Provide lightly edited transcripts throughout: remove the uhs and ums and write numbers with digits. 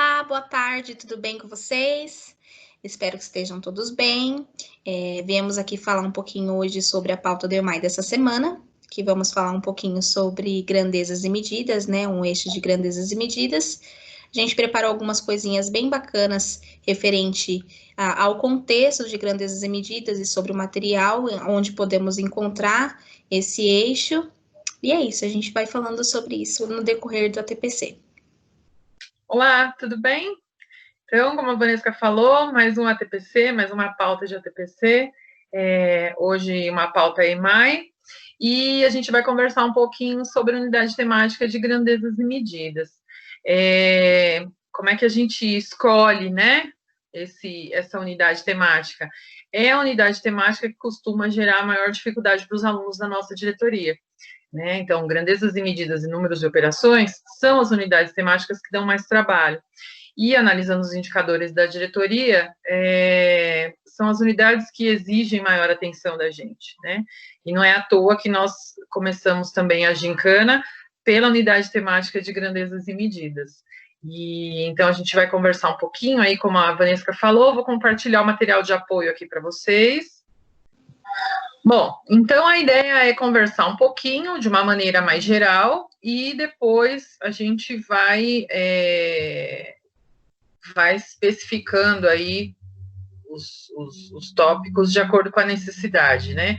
Olá, boa tarde, tudo bem com vocês? Espero que estejam todos bem. Viemos aqui falar um pouquinho hoje sobre a pauta do EMAI dessa semana, que vamos falar um pouquinho sobre grandezas e medidas, né? Um eixo de grandezas e medidas. A gente preparou algumas coisinhas bem bacanas referente ao contexto de grandezas e medidas e sobre o material onde podemos encontrar esse eixo. E é isso, a gente vai falando sobre isso no decorrer do ATPC. Olá, tudo bem? Então, como a Vanessa falou, mais um ATPC, mais uma pauta de ATPC. Hoje uma pauta EMAI, e a gente vai conversar um pouquinho sobre a unidade temática de grandezas e medidas. Como é que a gente escolhe, né, essa unidade temática? É a unidade temática que costuma gerar maior dificuldade para os alunos da nossa diretoria. Né? Então, grandezas e medidas e números de operações são as unidades temáticas que dão mais trabalho. E, analisando os indicadores da diretoria, são as unidades que exigem maior atenção da gente, né? E não é à toa que nós começamos também a gincana pela unidade temática de grandezas e medidas. E, então, a gente vai conversar um pouquinho aí, como a Vanessa falou, vou compartilhar o material de apoio aqui para vocês. Bom, então a ideia é conversar um pouquinho de uma maneira mais geral e depois a gente vai especificando aí os tópicos de acordo com a necessidade, né?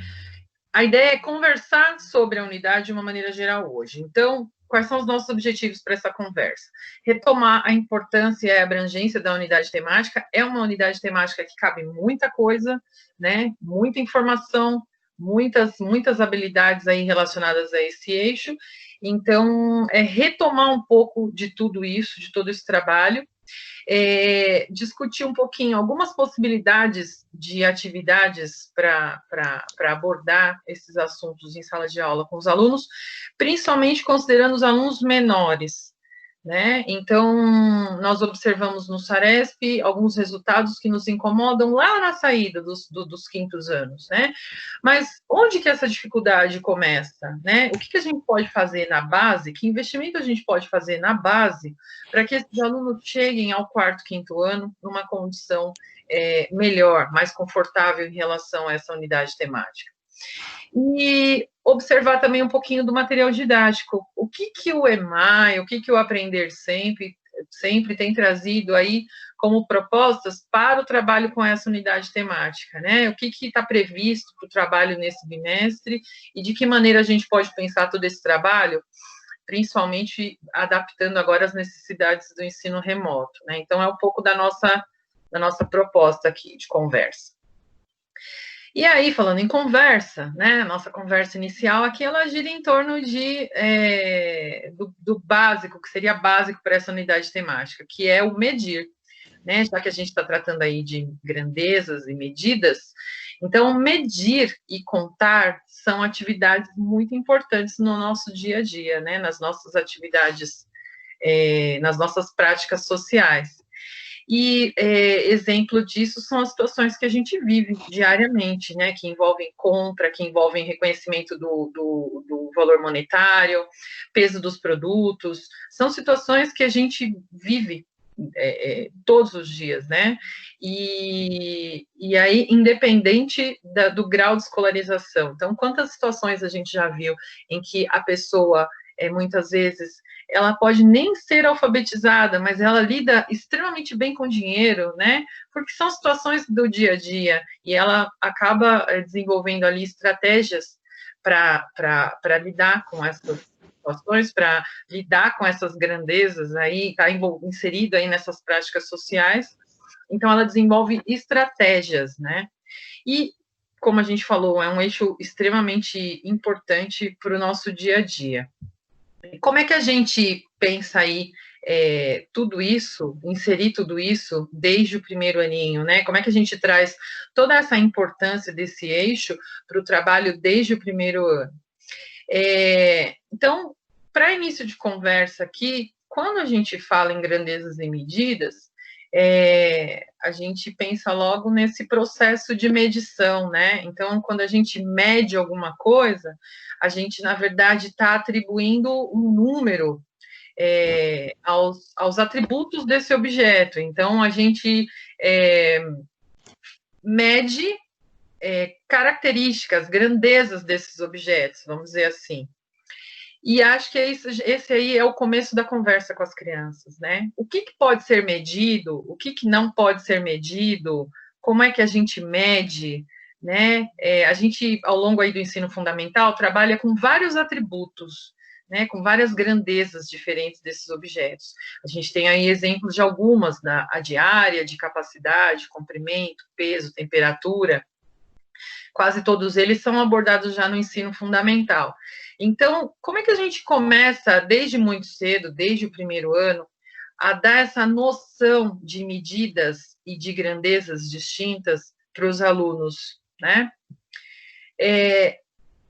A ideia é conversar sobre a unidade de uma maneira geral hoje. Então, quais são os nossos objetivos para essa conversa? Retomar a importância e a abrangência da unidade temática. É uma unidade temática que cabe muita coisa, né? Muita informação, muitas habilidades aí relacionadas a esse eixo. Então, retomar um pouco de tudo isso, de todo esse trabalho, discutir um pouquinho algumas possibilidades de atividades para abordar esses assuntos em sala de aula com os alunos, principalmente considerando os alunos menores, né? Então, nós observamos no Saresp alguns resultados que nos incomodam lá na saída dos quintos anos, né? Mas onde que essa dificuldade começa, né? O que a gente pode fazer na base, que investimento a gente pode fazer na base para que esses alunos cheguem ao quarto, quinto ano numa condição melhor, mais confortável em relação a essa unidade temática. E observar também um pouquinho do material didático. O que o EMAI, o que o Aprender Sempre tem trazido aí como propostas para o trabalho com essa unidade temática, né? O que está previsto para o trabalho nesse bimestre e de que maneira a gente pode pensar todo esse trabalho, principalmente adaptando agora as necessidades do ensino remoto, né? Então, é um pouco da nossa proposta aqui de conversa. E aí, falando em conversa, né, nossa conversa inicial aqui, ela gira em torno do básico, que seria básico para essa unidade temática, que é o medir, né, já que a gente está tratando aí de grandezas e medidas, então, medir e contar são atividades muito importantes no nosso dia a dia, né, nas nossas atividades, nas nossas práticas sociais. E exemplo disso são as situações que a gente vive diariamente, né, que envolvem compra, que envolvem reconhecimento do valor monetário, peso dos produtos, são situações que a gente vive todos os dias, né, e aí, independente do grau de escolarização. Então, quantas situações a gente já viu em que a pessoa, muitas vezes, ela pode nem ser alfabetizada, mas ela lida extremamente bem com dinheiro, né? Porque são situações do dia a dia, e ela acaba desenvolvendo ali estratégias para lidar com essas situações, para lidar com essas grandezas aí, está inserido aí nessas práticas sociais. Então, ela desenvolve estratégias, né? E, como a gente falou, é um eixo extremamente importante para o nosso dia a dia. Como é que a gente pensa aí tudo isso, inserir tudo isso desde o primeiro aninho, né? Como é que a gente traz toda essa importância desse eixo para o trabalho desde o primeiro ano? Então, para início de conversa aqui, quando a gente fala em grandezas e medidas, a gente pensa logo nesse processo de medição, né? Então, quando a gente mede alguma coisa, a gente, na verdade, está atribuindo um número aos atributos desse objeto. Então, a gente mede características, grandezas desses objetos, vamos dizer assim. E acho que esse aí é o começo da conversa com as crianças, né? O que pode ser medido, o que não pode ser medido, como é que a gente mede, né? A gente, ao longo aí do ensino fundamental, trabalha com vários atributos, né? Com várias grandezas diferentes desses objetos. A gente tem aí exemplos de algumas, a de área, de capacidade, comprimento, peso, temperatura. Quase todos eles são abordados já no ensino fundamental. Então, como é que a gente começa, desde muito cedo, desde o primeiro ano, a dar essa noção de medidas e de grandezas distintas para os alunos, né?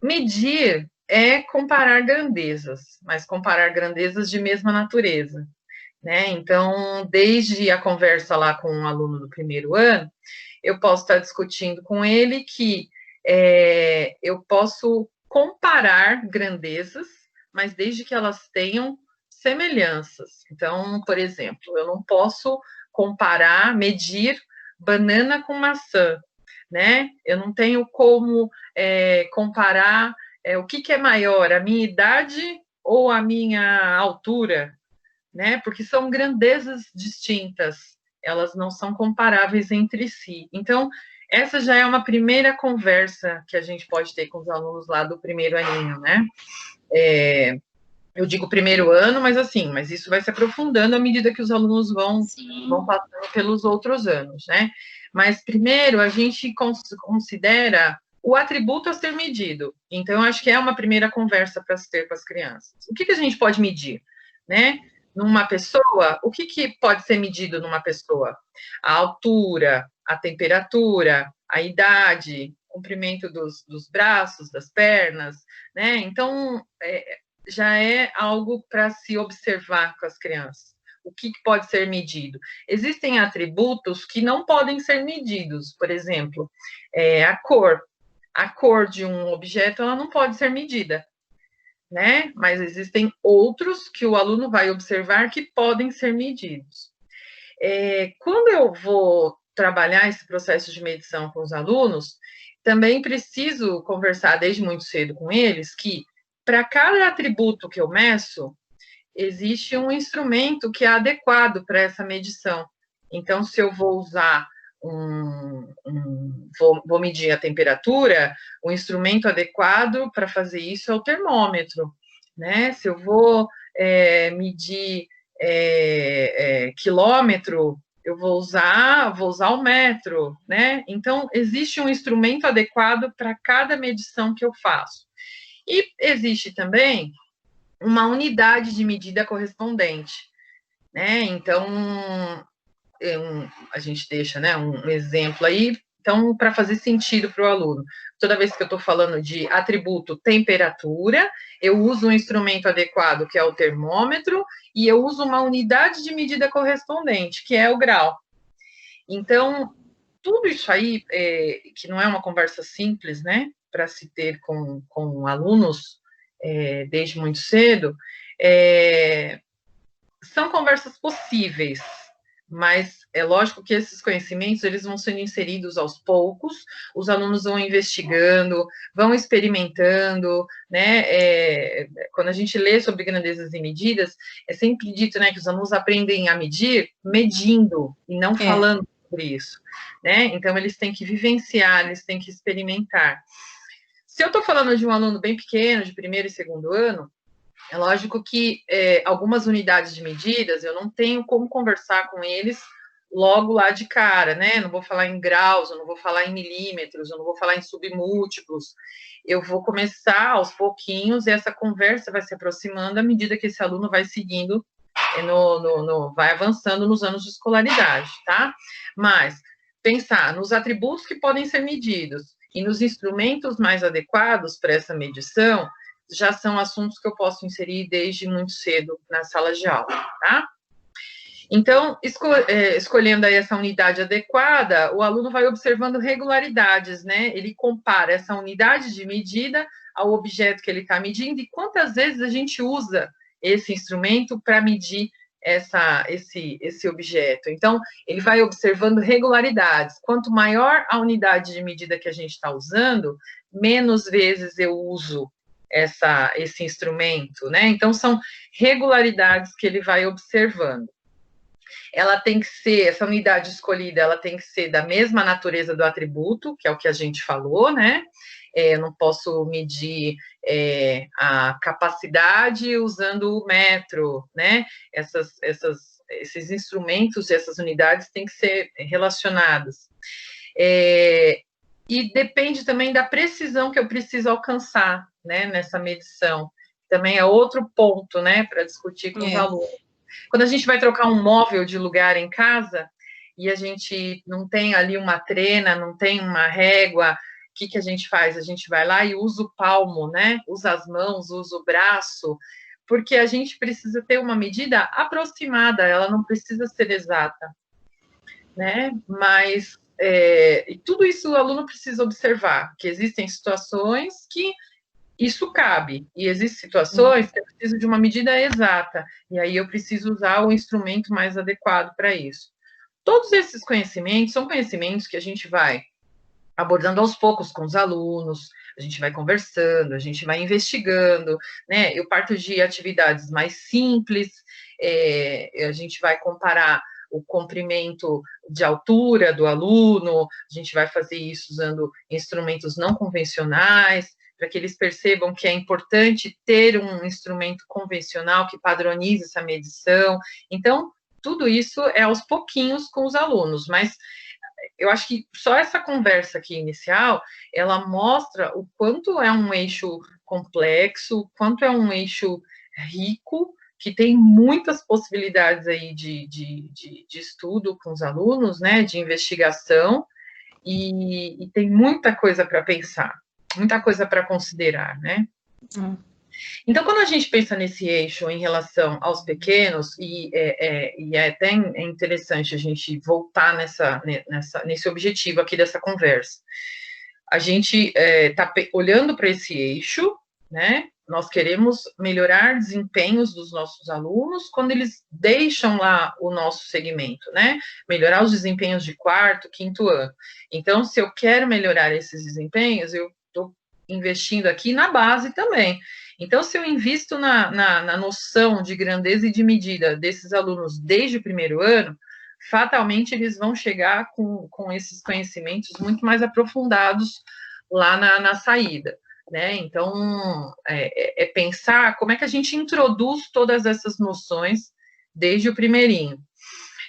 Medir é comparar grandezas, mas comparar grandezas de mesma natureza, né? Então, desde a conversa lá com um aluno do primeiro ano, eu posso estar discutindo com ele que eu posso comparar grandezas, mas desde que elas tenham semelhanças. Então, por exemplo, eu não posso comparar, medir banana com maçã, né? Eu não tenho como comparar o que é maior, a minha idade ou a minha altura, né? Porque são grandezas distintas, elas não são comparáveis entre si. Então, essa já é uma primeira conversa que a gente pode ter com os alunos lá do primeiro aninho, né? Eu digo primeiro ano, mas isso vai se aprofundando à medida que os alunos vão passando pelos outros anos, né? Mas primeiro a gente considera o atributo a ser medido. Então, eu acho que é uma primeira conversa para se ter com as crianças. O que a gente pode medir, né? Numa pessoa, o que pode ser medido numa pessoa? A altura, a temperatura, a idade, o comprimento dos braços, das pernas, né? Então, já é algo para se observar com as crianças. O que pode ser medido? Existem atributos que não podem ser medidos, por exemplo, a cor. A cor de um objeto, ela não pode ser medida, né? Mas existem outros que o aluno vai observar que podem ser medidos. Quando eu vou trabalhar esse processo de medição com os alunos, também preciso conversar desde muito cedo com eles que, para cada atributo que eu meço, existe um instrumento que é adequado para essa medição. Então, se eu vou usar vou medir a temperatura, o instrumento adequado para fazer isso é o termômetro, né? Se eu vou medir quilômetro, eu vou usar o metro, né? Então, existe um instrumento adequado para cada medição que eu faço. E existe também uma unidade de medida correspondente, né? Então, a gente deixa, né, um exemplo aí, então, para fazer sentido para o aluno. Toda vez que eu estou falando de atributo temperatura, eu uso um instrumento adequado, que é o termômetro, e eu uso uma unidade de medida correspondente, que é o grau. Então, tudo isso aí, que não é uma conversa simples, né, para se ter com alunos desde muito cedo, são conversas possíveis, mas é lógico que esses conhecimentos eles vão sendo inseridos aos poucos, os alunos vão investigando, vão experimentando, né? Quando a gente lê sobre grandezas e medidas, é sempre dito, né, que os alunos aprendem a medir medindo e não falando sobre isso, né? Então eles têm que vivenciar, eles têm que experimentar. Se eu estou falando de um aluno bem pequeno, de primeiro e segundo ano, é lógico que algumas unidades de medidas eu não tenho como conversar com eles logo lá de cara, né? Não vou falar em graus, eu não vou falar em milímetros, eu não vou falar em submúltiplos. Eu vou começar aos pouquinhos e essa conversa vai se aproximando à medida que esse aluno vai seguindo, vai avançando nos anos de escolaridade, tá? Mas pensar nos atributos que podem ser medidos e nos instrumentos mais adequados para essa medição já são assuntos que eu posso inserir desde muito cedo na sala de aula, tá? Então, escolhendo aí essa unidade adequada, o aluno vai observando regularidades, né? Ele compara essa unidade de medida ao objeto que ele está medindo e quantas vezes a gente usa esse instrumento para medir esse objeto. Então, ele vai observando regularidades. Quanto maior a unidade de medida que a gente está usando, menos vezes eu uso esse instrumento, né? Então, são regularidades que ele vai observando. Ela tem que ser, essa unidade escolhida, ela tem que ser da mesma natureza do atributo, que é o que a gente falou, né? Eu não posso medir a capacidade usando o metro, né? Esses instrumentos, essas unidades têm que ser relacionadas. E depende também da precisão que eu preciso alcançar, né, nessa medição. Também é outro ponto, né, para discutir com os alunos. Quando a gente vai trocar um móvel de lugar em casa e a gente não tem ali uma trena, não tem uma régua, o que a gente faz? A gente vai lá e usa o palmo, né? Usa as mãos, usa o braço, porque a gente precisa ter uma medida aproximada, ela não precisa ser exata, né? Mas e tudo isso o aluno precisa observar, que existem situações que isso cabe, e existem situações que eu preciso de uma medida exata, e aí eu preciso usar o instrumento mais adequado para isso. Todos esses conhecimentos são conhecimentos que a gente vai abordando aos poucos com os alunos, a gente vai conversando, a gente vai investigando, né? Eu parto de atividades mais simples, a gente vai comparar o comprimento de altura do aluno, a gente vai fazer isso usando instrumentos não convencionais, para que eles percebam que é importante ter um instrumento convencional que padronize essa medição. Então, tudo isso é aos pouquinhos com os alunos, mas eu acho que só essa conversa aqui inicial, ela mostra o quanto é um eixo complexo, o quanto é um eixo rico, que tem muitas possibilidades aí de estudo com os alunos, né, de investigação, e tem muita coisa para pensar, muita coisa para considerar, né? Então, quando a gente pensa nesse eixo em relação aos pequenos, e é até interessante a gente voltar nesse objetivo aqui dessa conversa, a gente está olhando para esse eixo, né? Nós queremos melhorar desempenhos dos nossos alunos quando eles deixam lá o nosso segmento, né? Melhorar os desempenhos de quarto, quinto ano. Então, se eu quero melhorar esses desempenhos, eu estou investindo aqui na base também. Então, se eu invisto na noção de grandeza e de medida desses alunos desde o primeiro ano, fatalmente eles vão chegar com esses conhecimentos muito mais aprofundados lá na saída, né? Então, pensar como é que a gente introduz todas essas noções desde o primeirinho.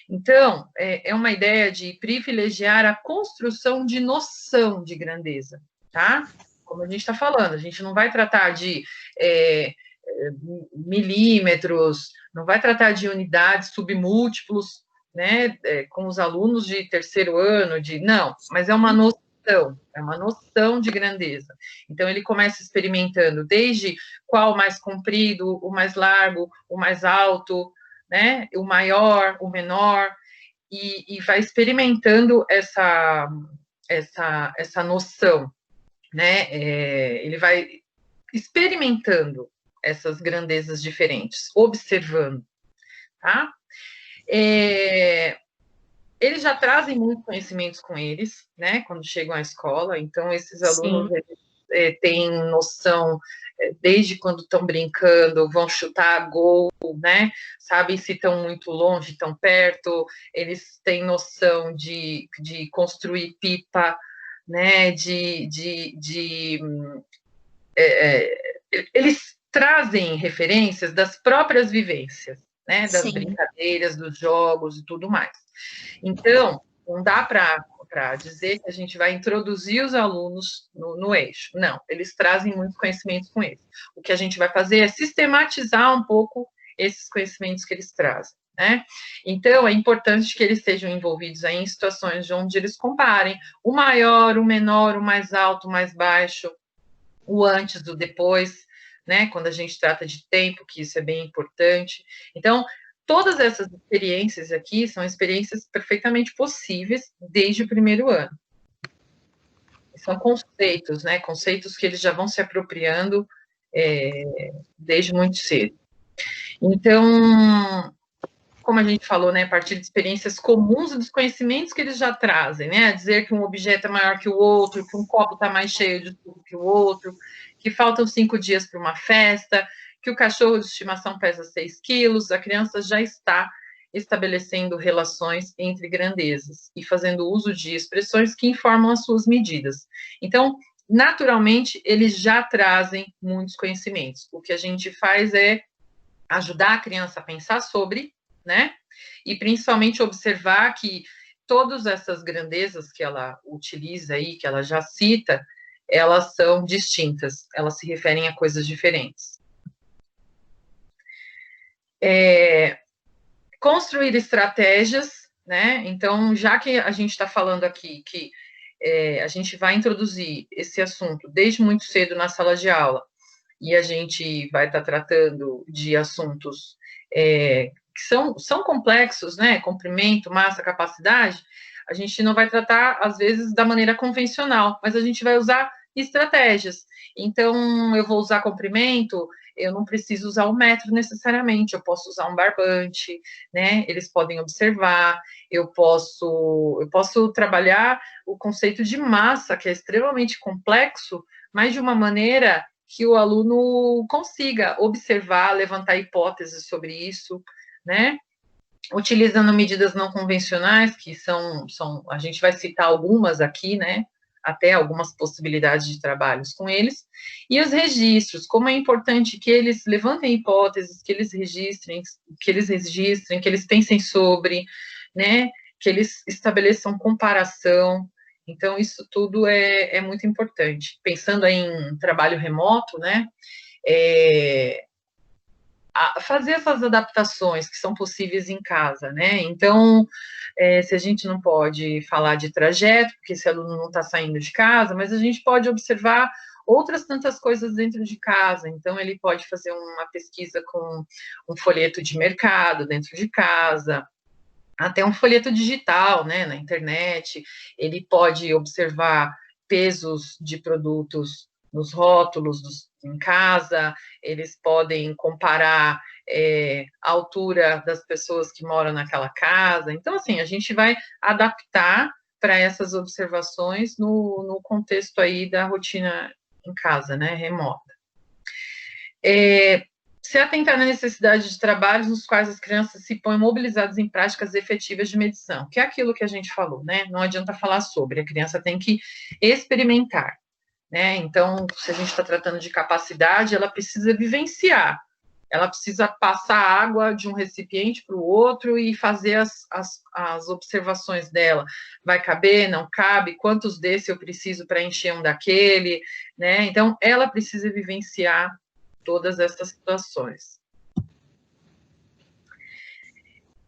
Então, é uma ideia de privilegiar a construção de noção de grandeza, tá? Como a gente está falando, a gente não vai tratar de milímetros, não vai tratar de unidades submúltiplos, né, com os alunos de terceiro ano, não, mas é uma noção de grandeza. Então, ele começa experimentando desde qual o mais comprido, o mais largo, o mais alto, né, o maior, o menor, e vai experimentando essa noção, né, ele vai experimentando essas grandezas diferentes, observando, tá? Eles já trazem muitos conhecimentos com eles, né, quando chegam à escola, então esses alunos têm noção, desde quando estão brincando, vão chutar gol, né, sabem se estão muito longe, estão perto, eles têm noção de construir pipa, né, eles trazem referências das próprias vivências, né, das brincadeiras, dos jogos e tudo mais. Então, não dá para dizer que a gente vai introduzir os alunos no eixo. Não, eles trazem muitos conhecimentos com eles. O que a gente vai fazer é sistematizar um pouco esses conhecimentos que eles trazem, né? Então, é importante que eles estejam envolvidos aí em situações onde eles comparem o maior, o menor, o mais alto, o mais baixo, o antes do depois, né? Quando a gente trata de tempo, que isso é bem importante. Então, todas essas experiências aqui são experiências perfeitamente possíveis desde o primeiro ano. São conceitos, né? Conceitos que eles já vão se apropriando desde muito cedo. Então, como a gente falou, né, a partir de experiências comuns e dos conhecimentos que eles já trazem, né, dizer que um objeto é maior que o outro, que um copo está mais cheio de tudo que o outro, que faltam 5 dias para uma festa, que o cachorro de estimação pesa 6 quilos, a criança já está estabelecendo relações entre grandezas e fazendo uso de expressões que informam as suas medidas. Então, naturalmente, eles já trazem muitos conhecimentos. O que a gente faz é ajudar a criança a pensar sobre, né? E principalmente observar que todas essas grandezas que ela utiliza aí, que ela já cita, elas são distintas, elas se referem a coisas diferentes. Construir estratégias, né? Então, já que a gente está falando aqui que a gente vai introduzir esse assunto desde muito cedo na sala de aula, e a gente vai estar tratando de assuntos que são complexos, né? Comprimento, massa, capacidade, a gente não vai tratar, às vezes, da maneira convencional, mas a gente vai usar estratégias. Então, eu vou usar comprimento, eu não preciso usar o metro necessariamente, eu posso usar um barbante, né? Eles podem observar, eu posso trabalhar o conceito de massa, que é extremamente complexo, mas de uma maneira que o aluno consiga observar, levantar hipóteses sobre isso, né? Utilizando medidas não convencionais, que a gente vai citar algumas aqui, né? Até algumas possibilidades de trabalhos com eles, e os registros, como é importante que eles levantem hipóteses, que eles registrem, que eles pensem sobre, né? Que eles estabeleçam comparação. Então, isso tudo é muito importante. Pensando em trabalho remoto, né? Fazer essas adaptações que são possíveis em casa, né? Então, se a gente não pode falar de trajeto, porque esse aluno não está saindo de casa, mas a gente pode observar outras tantas coisas dentro de casa. Então, ele pode fazer uma pesquisa com um folheto de mercado dentro de casa, até um folheto digital, né, na internet. Ele pode observar pesos de produtos nos rótulos em casa, eles podem comparar a altura das pessoas que moram naquela casa. Então, assim, a gente vai adaptar para essas observações no contexto aí da rotina em casa, né, remota. Se atentar na necessidade de trabalhos nos quais as crianças se põem mobilizadas em práticas efetivas de medição, que é aquilo que a gente falou, né? Não adianta falar sobre, a criança tem que experimentar, né? Então, se a gente está tratando de capacidade, ela precisa vivenciar, ela precisa passar água de um recipiente para o outro e fazer as observações dela. Vai caber, não cabe, quantos desse eu preciso para encher um daquele, né? Então, ela precisa vivenciar todas essas situações.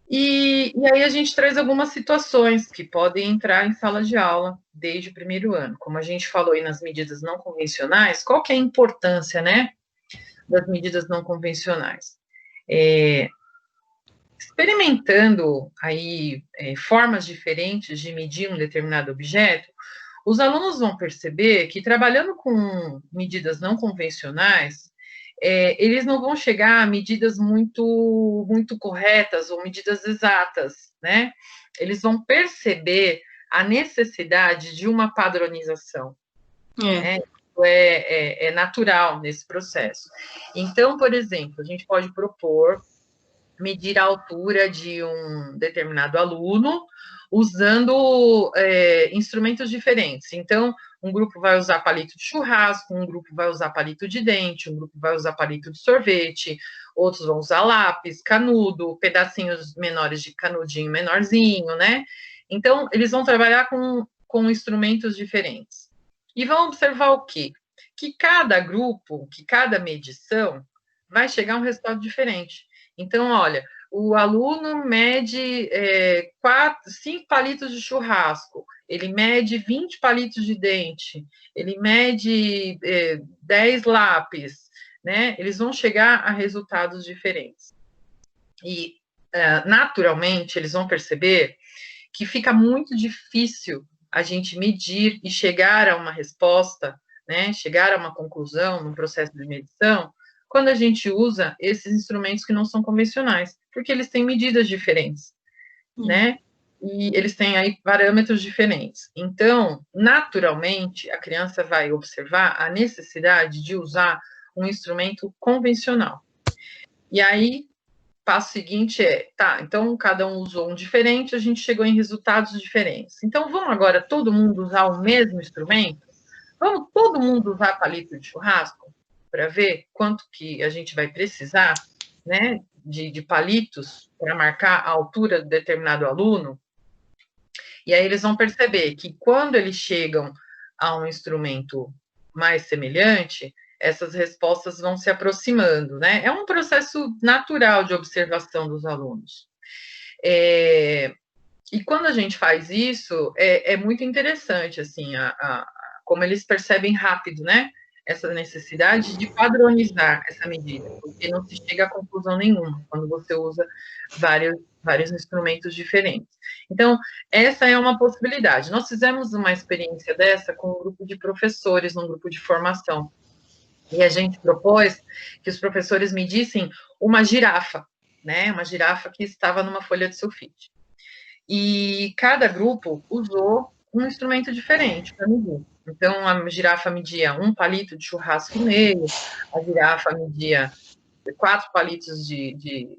E aí a gente traz algumas situações que podem entrar em sala de aula desde o primeiro ano. Como a gente falou aí nas medidas não convencionais, qual que é a importância, né, das medidas não convencionais? Experimentando aí formas diferentes de medir um determinado objeto, os alunos vão perceber que trabalhando com medidas não convencionais, eles não vão chegar a medidas muito corretas ou medidas exatas, né? Eles vão perceber a necessidade de uma padronização, né? É natural nesse processo. Então, por exemplo, a gente pode propor medir a altura de um determinado aluno usando instrumentos diferentes. Então, um grupo vai usar palito de churrasco, um grupo vai usar palito de dente, um grupo vai usar palito de sorvete, outros vão usar lápis, canudo, pedacinhos menores de canudinho menorzinho, né? Então, eles vão trabalhar com instrumentos diferentes. E vão observar o quê? Que cada grupo, que cada medição vai chegar a um resultado diferente. Então, olha, o aluno mede 5 palitos de churrasco, ele mede 20 palitos de dente, ele mede 10 lápis, né? Eles vão chegar a resultados diferentes. E, naturalmente, eles vão perceber que fica muito difícil a gente medir e chegar a uma resposta, né? Chegar a uma conclusão no processo de medição, quando a gente usa esses instrumentos que não são convencionais, porque eles têm medidas diferentes, né? E eles têm aí parâmetros diferentes. Então, naturalmente, a criança vai observar a necessidade de usar um instrumento convencional. E aí, passo seguinte é, tá, então cada um usou um diferente, a gente chegou em resultados diferentes. Então, vamos agora todo mundo usar o mesmo instrumento? Vamos todo mundo usar palito de churrasco para ver quanto que a gente vai precisar, né, de palitos para marcar a altura de determinado aluno? E aí eles vão perceber que quando eles chegam a um instrumento mais semelhante, essas respostas vão se aproximando, né? É um processo natural de observação dos alunos. E quando a gente faz isso, é muito interessante, assim, como eles percebem rápido, né? Essa necessidade de padronizar essa medida, porque não se chega a conclusão nenhuma quando você usa vários instrumentos diferentes. Então, essa é uma possibilidade. Nós fizemos uma experiência dessa com um grupo de professores, num grupo de formação, e a gente propôs que os professores medissem uma girafa, né? Uma girafa que estava numa folha de sulfite. E cada grupo usou um instrumento diferente para medir. Então, a girafa media 1 palito de churrasco e meio, a girafa media 4 palitos de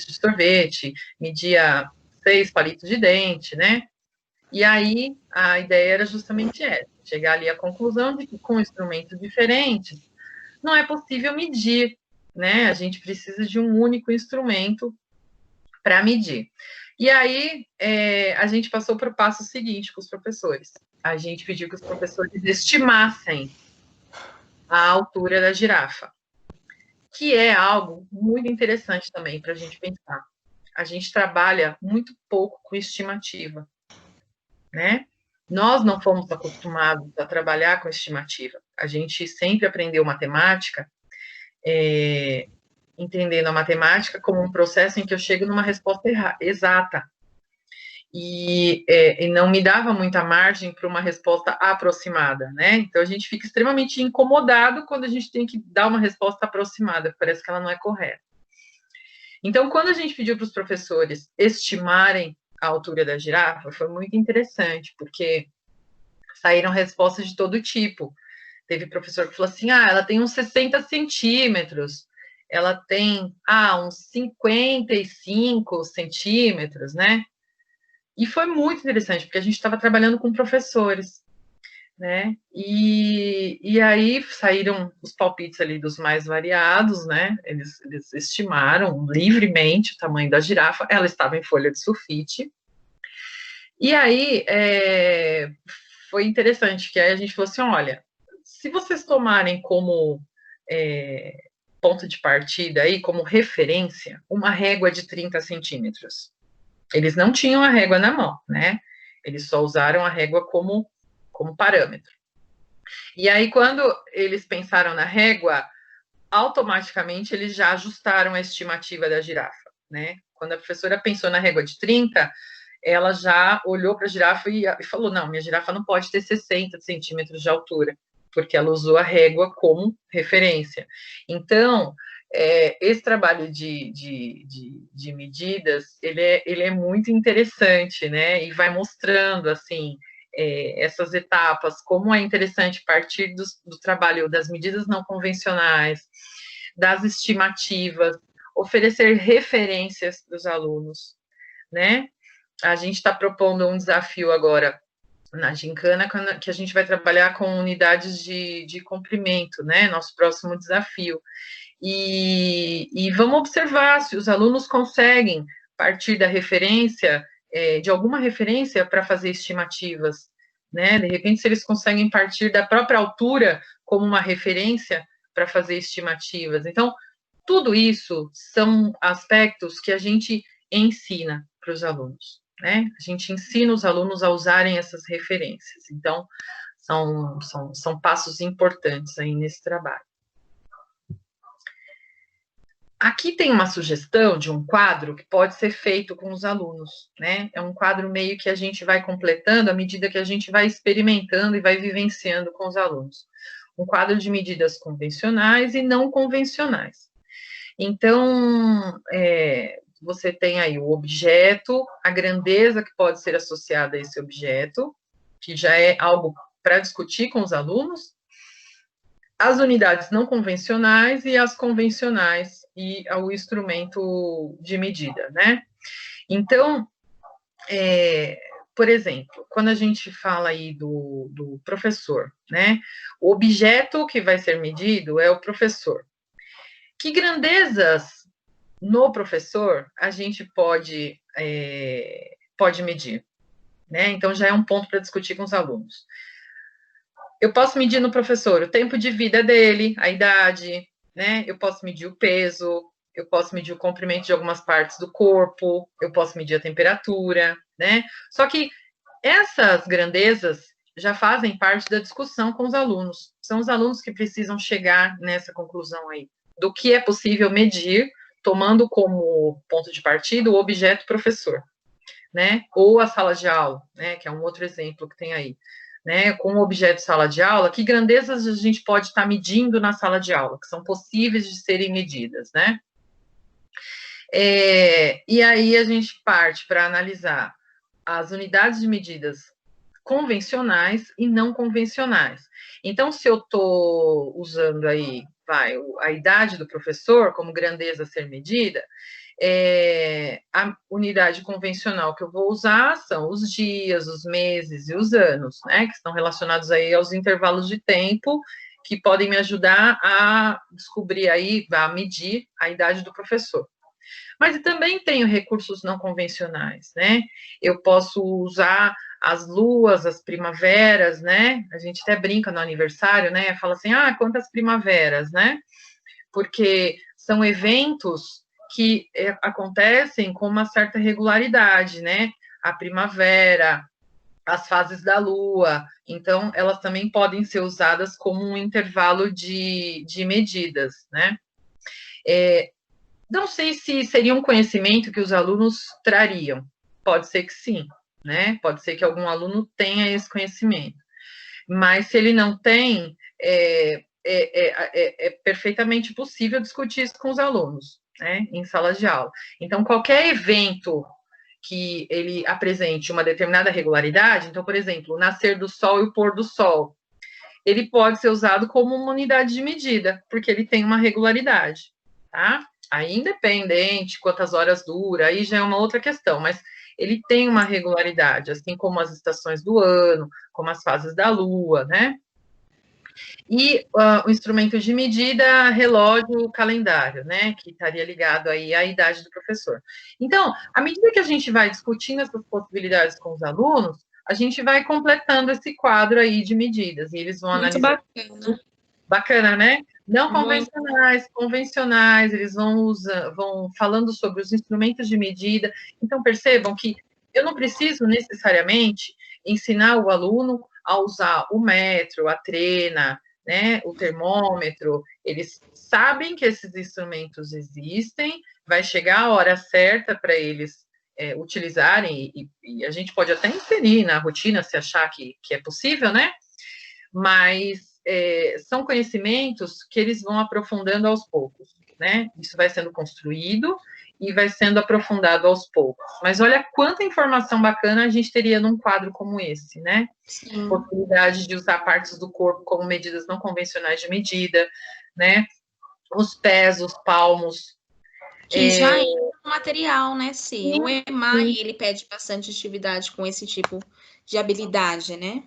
sorvete, media 6 palitos de dente, né? E aí, a ideia era justamente essa, chegar ali à conclusão de que com instrumentos diferentes não é possível medir, né? A gente precisa de um único instrumento para medir. E aí, a gente passou para o passo seguinte com os professores. A gente pediu que os professores estimassem a altura da girafa, que é algo muito interessante também para a gente pensar. A gente trabalha muito pouco com estimativa, né? Nós não fomos acostumados a trabalhar com estimativa. A gente sempre aprendeu matemática, entendendo a matemática como um processo em que eu chego numa resposta exata. E não me dava muita margem para uma resposta aproximada, né? Então, a gente fica extremamente incomodado quando a gente tem que dar uma resposta aproximada, parece que ela não é correta. Então, quando a gente pediu para os professores estimarem a altura da girafa, foi muito interessante, porque saíram respostas de todo tipo. Teve professor que falou assim, ela tem uns 60 centímetros, ela tem, uns 55 centímetros, né? E foi muito interessante, porque a gente estava trabalhando com professores, né? E aí saíram os palpites ali dos mais variados, né? Eles estimaram livremente o tamanho da girafa, ela estava em folha de sulfite. E aí foi interessante, que aí a gente falou assim, olha, se vocês tomarem como ponto de partida aí, como referência, uma régua de 30 centímetros. Eles não tinham a régua na mão, né? Eles só usaram a régua como parâmetro. E aí, quando eles pensaram na régua, automaticamente eles já ajustaram a estimativa da girafa, né? Quando a professora pensou na régua de 30, ela já olhou para a girafa e falou, não, minha girafa não pode ter 60 centímetros de altura, porque ela usou a régua como referência. Então, esse trabalho de medidas, ele é muito interessante, né? E vai mostrando, assim, essas etapas, como é interessante partir do trabalho das medidas não convencionais, das estimativas, oferecer referências para os alunos, né? A gente está propondo um desafio agora na gincana, que a gente vai trabalhar com unidades de comprimento, né? Nosso próximo desafio. E vamos observar se os alunos conseguem partir da referência, de alguma referência para fazer estimativas, né? De repente, se eles conseguem partir da própria altura como uma referência para fazer estimativas. Então, tudo isso são aspectos que a gente ensina para os alunos, né? A gente ensina os alunos a usarem essas referências. Então, são passos importantes aí nesse trabalho. Aqui tem uma sugestão de um quadro que pode ser feito com os alunos, né? É um quadro meio que a gente vai completando à medida que a gente vai experimentando e vai vivenciando com os alunos. um quadro de medidas convencionais e não convencionais. Então, você tem aí o objeto, a grandeza que pode ser associada a esse objeto, que já é algo para discutir com os alunos, as unidades não convencionais e as convencionais e o instrumento de medida, né? Então, por exemplo, quando a gente fala aí do professor, né? O objeto que vai ser medido é o professor. Que grandezas no professor a gente pode medir, né? Então, já é um ponto para discutir com os alunos. Eu posso medir no professor o tempo de vida dele, a idade, né? Eu posso medir o peso, eu posso medir o comprimento de algumas partes do corpo, eu posso medir a temperatura, né? Só que essas grandezas já fazem parte da discussão com os alunos. São os alunos que precisam chegar nessa conclusão aí, do que é possível medir, tomando como ponto de partida o objeto professor, né? Ou a sala de aula, né? Que é um outro exemplo que tem aí. Né, com o objeto sala de aula, que grandezas a gente pode estar medindo na sala de aula, que são possíveis de serem medidas, né? E aí a gente parte para analisar as unidades de medidas convencionais e não convencionais. Então, se eu estou usando aí, a idade do professor como grandeza a ser medida, a unidade convencional que eu vou usar são os dias, os meses e os anos, né, que estão relacionados aí aos intervalos de tempo que podem me ajudar a descobrir aí, a medir a idade do professor. Mas também tenho recursos não convencionais, né? Eu posso usar as luas, as primaveras, né? A gente até brinca no aniversário, né? Fala assim, quantas primaveras, né? Porque são eventos que acontecem com uma certa regularidade, né? A primavera, as fases da lua, então elas também podem ser usadas como um intervalo de medidas, né? Não sei se seria um conhecimento que os alunos trariam, pode ser que sim, né? Pode ser que algum aluno tenha esse conhecimento, mas se ele não tem, é perfeitamente possível discutir isso com os alunos, né, em sala de aula. Então, qualquer evento que ele apresente uma determinada regularidade, então, por exemplo, o nascer do sol e o pôr do sol, ele pode ser usado como uma unidade de medida, porque ele tem uma regularidade, tá? Aí, independente quantas horas dura, aí já é uma outra questão, mas ele tem uma regularidade, assim como as estações do ano, como as fases da lua, né? E o instrumento de medida, relógio, calendário, né, que estaria ligado aí à idade do professor. Então, à medida que a gente vai discutindo essas possibilidades com os alunos, a gente vai completando esse quadro aí de medidas, e eles vão analisar. Muito bacana. Bacana, né? Não convencionais, convencionais, eles vão falando sobre os instrumentos de medida. Então, percebam que eu não preciso necessariamente ensinar o aluno a usar o metro, a trena, né, o termômetro. Eles sabem que esses instrumentos existem, vai chegar a hora certa para eles utilizarem, e a gente pode até inserir na rotina, se achar que é possível, né? Mas são conhecimentos que eles vão aprofundando aos poucos, né? Isso vai sendo construído e vai sendo aprofundado aos poucos. Mas olha quanta informação bacana a gente teria num quadro como esse, né? Sim. Possibilidade de usar partes do corpo como medidas não convencionais de medida, né? Os pés, os palmos. Que já é um material, né, Sim? O EMAI, ele pede bastante atividade com esse tipo de habilidade, né?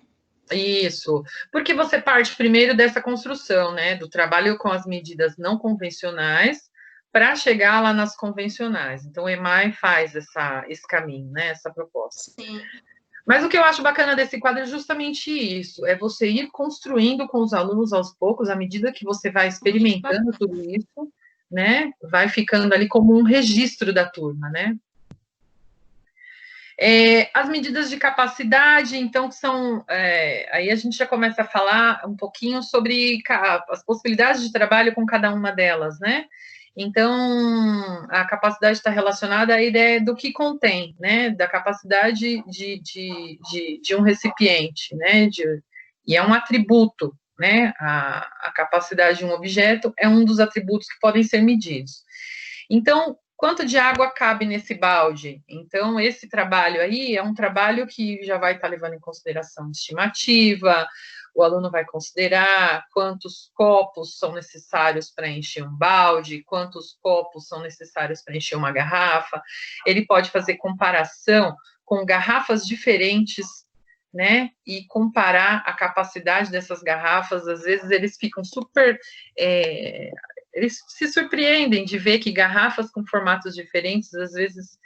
Isso, porque você parte primeiro dessa construção, né, do trabalho com as medidas não convencionais para chegar lá nas convencionais. Então, o EMAI faz esse caminho, né, essa proposta. Sim. Mas o que eu acho bacana desse quadro é justamente isso, é você ir construindo com os alunos aos poucos, à medida que você vai experimentando tudo isso, né, vai ficando ali como um registro da turma, né. As medidas de capacidade, então, são... aí a gente já começa a falar um pouquinho sobre as possibilidades de trabalho com cada uma delas, né? Então, a capacidade está relacionada à ideia do que contém, né? Da capacidade de um recipiente, né? E é um atributo, né? A capacidade de um objeto é um dos atributos que podem ser medidos. Então, quanto de água cabe nesse balde? Então, esse trabalho aí é um trabalho que já vai estar levando em consideração estimativa, o aluno vai considerar quantos copos são necessários para encher um balde, quantos copos são necessários para encher uma garrafa. Ele pode fazer comparação com garrafas diferentes, né? E comparar a capacidade dessas garrafas. Às vezes eles ficam super. Eles se surpreendem de ver que garrafas com formatos diferentes, às vezes,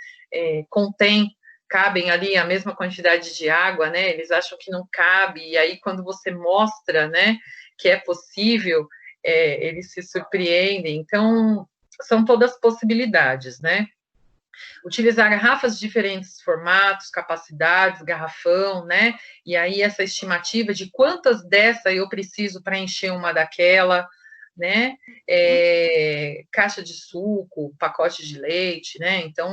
cabem ali a mesma quantidade de água, né? Eles acham que não cabe, e aí quando você mostra, né, que é possível, eles se surpreendem. Então, são todas possibilidades, né? Utilizar garrafas de diferentes formatos, capacidades, garrafão, né? E aí essa estimativa de quantas dessa eu preciso para encher uma daquela, né? Caixa de suco, pacote de leite, né? Então,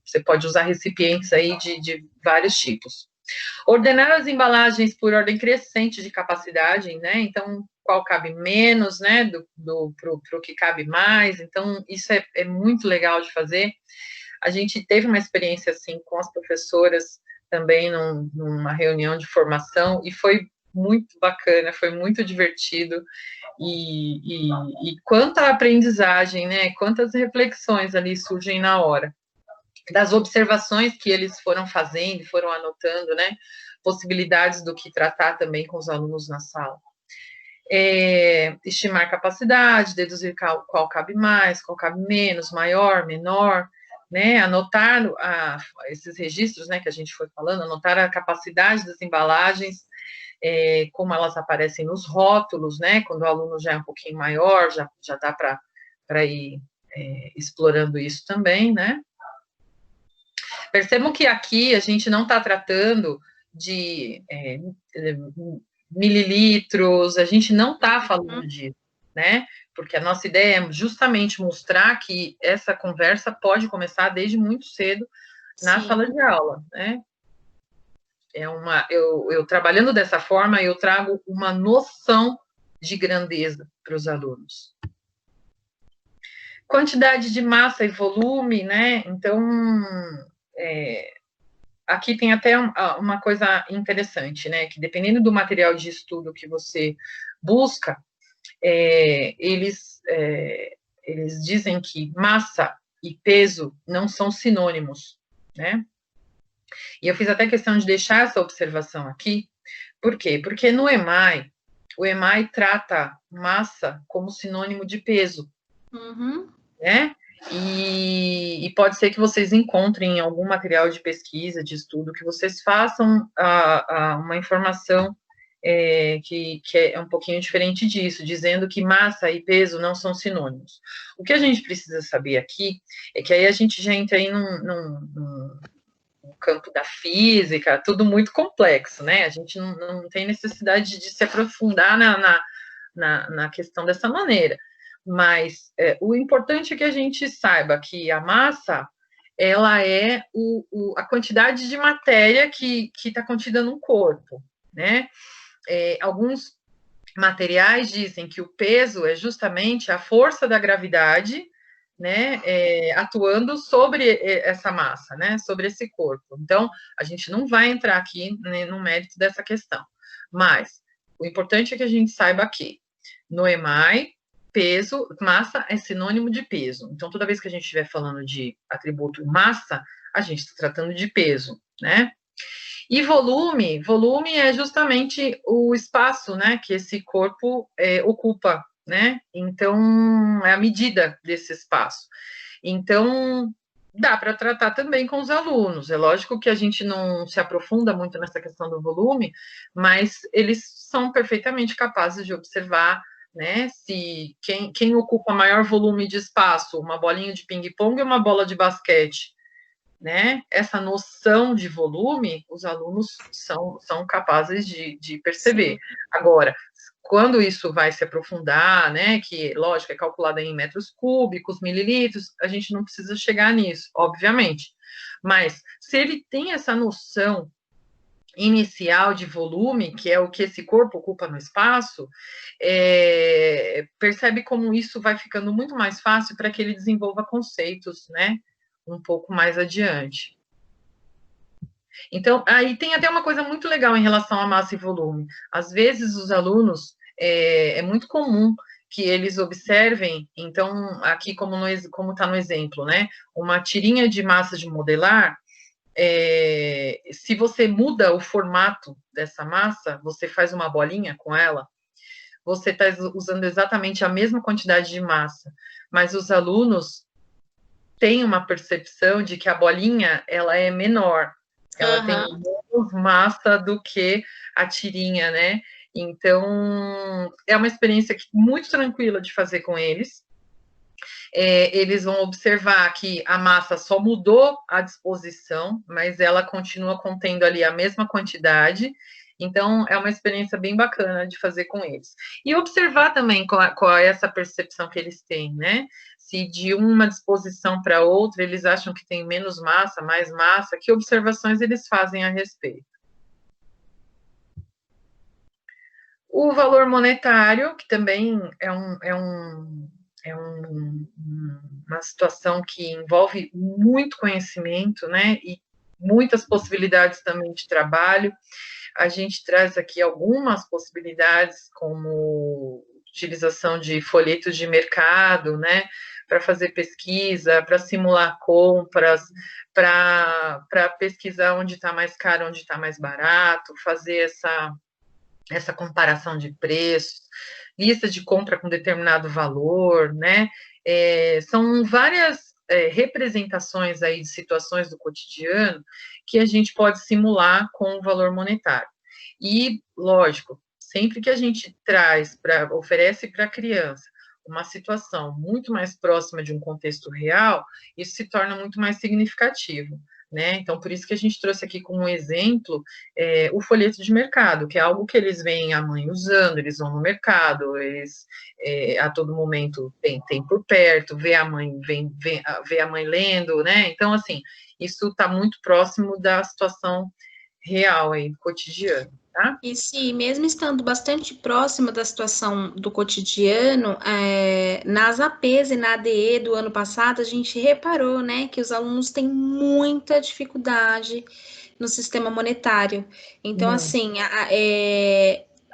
você pode usar recipientes aí de vários tipos. Ordenar as embalagens por ordem crescente de capacidade, né? Então, qual cabe menos, né? Pro que cabe mais. Então, isso é muito legal de fazer. A gente teve uma experiência assim com as professoras também numa reunião de formação e foi muito bacana, foi muito divertido e quanta aprendizagem, né? Quantas reflexões ali surgem na hora das observações que eles foram fazendo, foram anotando, né? Possibilidades do que tratar também com os alunos na sala. Estimar capacidade, deduzir qual cabe mais, qual cabe menos, maior, menor, né? Anotar esses registros, né, que a gente foi falando, anotar a capacidade das embalagens, como elas aparecem nos rótulos, né? Quando o aluno já é um pouquinho maior, já dá para ir explorando isso também, né? Percebam que aqui a gente não está tratando de mililitros, a gente não está falando disso, né? Porque a nossa ideia é justamente mostrar que essa conversa pode começar desde muito cedo na sala de aula, né? Eu trabalhando dessa forma, eu trago uma noção de grandeza para os alunos. Quantidade de massa e volume, né? Então, aqui tem até uma coisa interessante, né? Que dependendo do material de estudo que você busca, eles dizem que massa e peso não são sinônimos, né? E eu fiz até questão de deixar essa observação aqui. Por quê? Porque no EMAI, o EMAI trata massa como sinônimo de peso, né? E pode ser que vocês encontrem em algum material de pesquisa, de estudo, que vocês façam uma informação que é um pouquinho diferente disso, dizendo que massa e peso não são sinônimos. O que a gente precisa saber aqui é que aí a gente já entra aí num campo da física, tudo muito complexo, né? A gente não tem necessidade de se aprofundar na questão dessa maneira. Mas o importante é que a gente saiba que a massa, ela é a quantidade de matéria que está contida no corpo, né? Alguns materiais dizem que o peso é justamente a força da gravidade, né, atuando sobre essa massa, né, sobre esse corpo. Então, a gente não vai entrar aqui, né, no mérito dessa questão, mas o importante é que a gente saiba que no EMAI, peso, massa é sinônimo de peso. Então, toda vez que a gente estiver falando de atributo massa, a gente está tratando de peso, né? E volume é justamente o espaço, né, que esse corpo ocupa, né? Então, é a medida desse espaço. Então, dá para tratar também com os alunos. É lógico que a gente não se aprofunda muito nessa questão do volume, mas eles são perfeitamente capazes de observar, né, se quem ocupa maior volume de espaço, uma bolinha de ping-pong ou uma bola de basquete, né? Essa noção de volume, os alunos são capazes de perceber. Sim. Agora, quando isso vai se aprofundar, né, que, lógico, é calculado em metros cúbicos, mililitros, a gente não precisa chegar nisso, obviamente. Mas, se ele tem essa noção inicial de volume, que é o que esse corpo ocupa no espaço, percebe como isso vai ficando muito mais fácil para que ele desenvolva conceitos, né, um pouco mais adiante. Então, aí tem até uma coisa muito legal em relação a massa e volume. Às vezes, os alunos, é muito comum que eles observem, então, aqui como está no exemplo, né, uma tirinha de massa de modelar, se você muda o formato dessa massa, você faz uma bolinha com ela, você está usando exatamente a mesma quantidade de massa, mas os alunos têm uma percepção de que a bolinha ela é menor, ela tem menos massa do que a tirinha, né? Então, é uma experiência muito tranquila de fazer com eles. Eles vão observar que a massa só mudou a disposição, mas ela continua contendo ali a mesma quantidade. Então, é uma experiência bem bacana de fazer com eles. E observar também qual é essa percepção que eles têm, né? Se de uma disposição para outra eles acham que tem menos massa, mais massa, que observações eles fazem a respeito. O valor monetário, que também é uma situação que envolve muito conhecimento, né? E muitas possibilidades também de trabalho. A gente traz aqui algumas possibilidades, como utilização de folhetos de mercado, né? Para fazer pesquisa, para simular compras, para pesquisar onde está mais caro, onde está mais barato, fazer essa comparação de preços, lista de compra com determinado valor, né? São várias representações aí de situações do cotidiano que a gente pode simular com o valor monetário. E, lógico, sempre que a gente oferece para a criança uma situação muito mais próxima de um contexto real, isso se torna muito mais significativo. Né? Então, por isso que a gente trouxe aqui como exemplo o folheto de mercado, que é algo que eles veem a mãe usando, eles vão no mercado, eles a todo momento tem por perto, vê a mãe lendo, né? Então, assim, isso está muito próximo da situação real aí, do cotidiano. Tá? E se, mesmo estando bastante próxima da situação do cotidiano, nas APs e na ADE do ano passado, a gente reparou, né, que os alunos têm muita dificuldade no sistema monetário. Então, assim,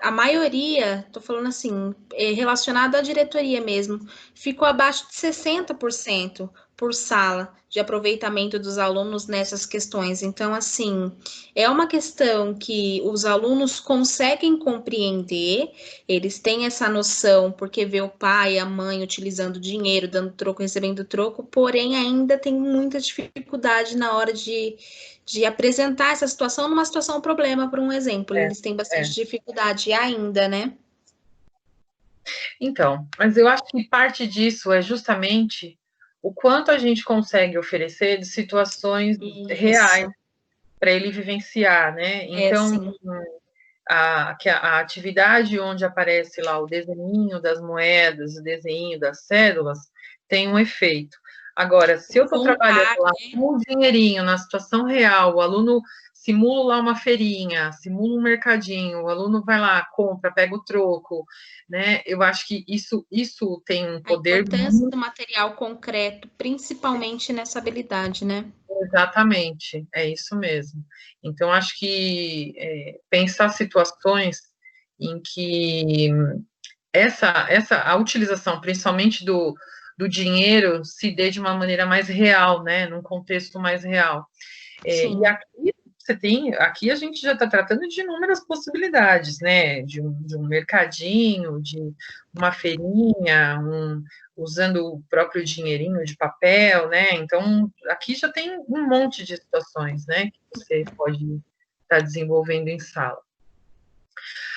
a maioria, tô falando assim, relacionada à diretoria mesmo, ficou abaixo de 60% por sala de aproveitamento dos alunos nessas questões. Então, assim, é uma questão que os alunos conseguem compreender, eles têm essa noção, porque vê o pai e a mãe utilizando dinheiro, dando troco, recebendo troco, porém ainda tem muita dificuldade na hora de apresentar essa situação numa situação problema, por um exemplo. Eles têm bastante dificuldade ainda, né? Então, mas eu acho que parte disso é justamente o quanto a gente consegue oferecer de situações reais para ele vivenciar, né? Então, a atividade onde aparece lá o desenho das moedas, o desenho das cédulas, tem um efeito. Agora, se eu estou trabalhando lá com o dinheirinho na situação real, o aluno simula lá uma feirinha, simula um mercadinho, o aluno vai lá, compra, pega o troco, né? Eu acho que isso tem um poder. A importância do material concreto, principalmente nessa habilidade, né? Exatamente, é isso mesmo. Então, acho que pensar situações em que a utilização, principalmente do dinheiro, se dê de uma maneira mais real, né, num contexto mais real. E aqui a gente já está tratando de inúmeras possibilidades, né, de um mercadinho, de uma feirinha, usando o próprio dinheirinho de papel, né, então aqui já tem um monte de situações, né, que você pode estar desenvolvendo em sala.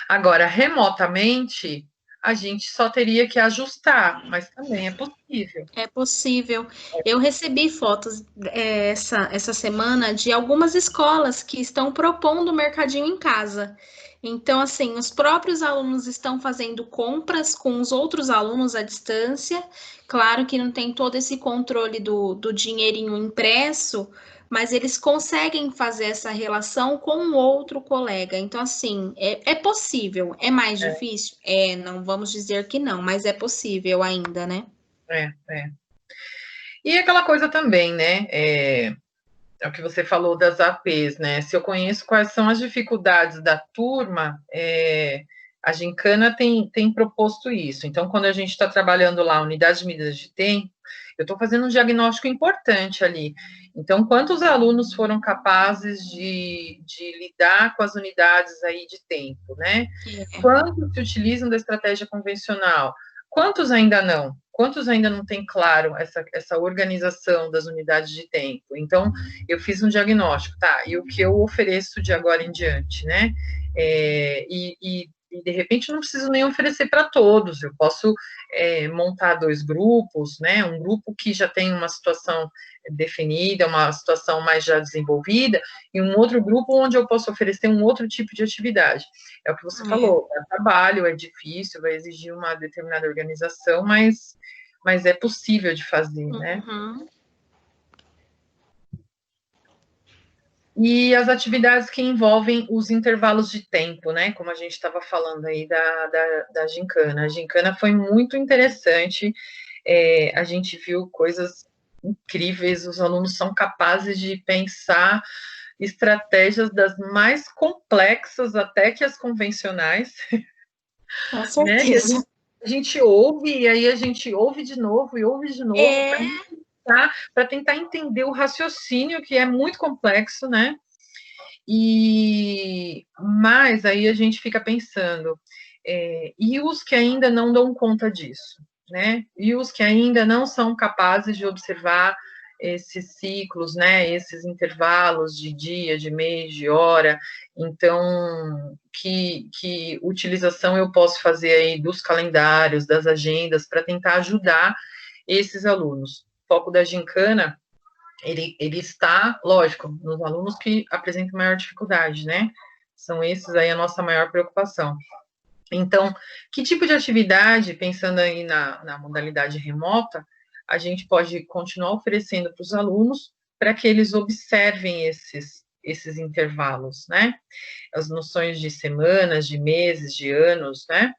Agora, remotamente, a gente só teria que ajustar, mas também é possível. É possível. Eu recebi fotos essa semana de algumas escolas que estão propondo o mercadinho em casa. Então, assim, os próprios alunos estão fazendo compras com os outros alunos à distância. Claro que não tem todo esse controle do dinheirinho impresso, mas eles conseguem fazer essa relação com um outro colega. Então, assim, é possível. É mais difícil? Não vamos dizer que não, mas é possível ainda, né? É. E aquela coisa também, né? É o que você falou das APs, né? Se eu conheço quais são as dificuldades da turma, a Gincana tem proposto isso. Então, quando a gente está trabalhando lá a unidade de medidas de tempo, eu estou fazendo um diagnóstico importante ali. Então, quantos alunos foram capazes de lidar com as unidades aí de tempo, né? Quantos se utilizam da estratégia convencional? Quantos ainda não? Quantos ainda não têm claro essa organização das unidades de tempo? Então, eu fiz um diagnóstico, tá? E o que eu ofereço de agora em diante, né? E de repente não preciso nem oferecer para todos, eu posso montar 2 grupos, né? Um grupo que já tem uma situação definida, uma situação mais já desenvolvida, e um outro grupo onde eu posso oferecer um outro tipo de atividade. É o que você falou, é trabalho, é difícil, vai exigir uma determinada organização, mas é possível de fazer, né? Uhum. E as atividades que envolvem os intervalos de tempo, né? Como a gente estava falando aí da gincana. A gincana foi muito interessante, a gente viu coisas incríveis, os alunos são capazes de pensar estratégias das mais complexas até que as convencionais. Com Né? certeza. A gente ouve, e aí a gente ouve de novo e ouve de novo para tentar entender o raciocínio, que é muito complexo, né? Mas aí a gente fica pensando, e os que ainda não dão conta disso, né? E os que ainda não são capazes de observar esses ciclos, né? Esses intervalos de dia, de mês, de hora. Então, que utilização eu posso fazer aí dos calendários, das agendas, para tentar ajudar esses alunos? O foco da gincana ele está, lógico, nos alunos que apresentam maior dificuldade, né? São esses aí a nossa maior preocupação. Então, que tipo de atividade, pensando aí na modalidade remota, a gente pode continuar oferecendo para os alunos para que eles observem esses intervalos, né? As noções de semanas, de meses, de anos, né?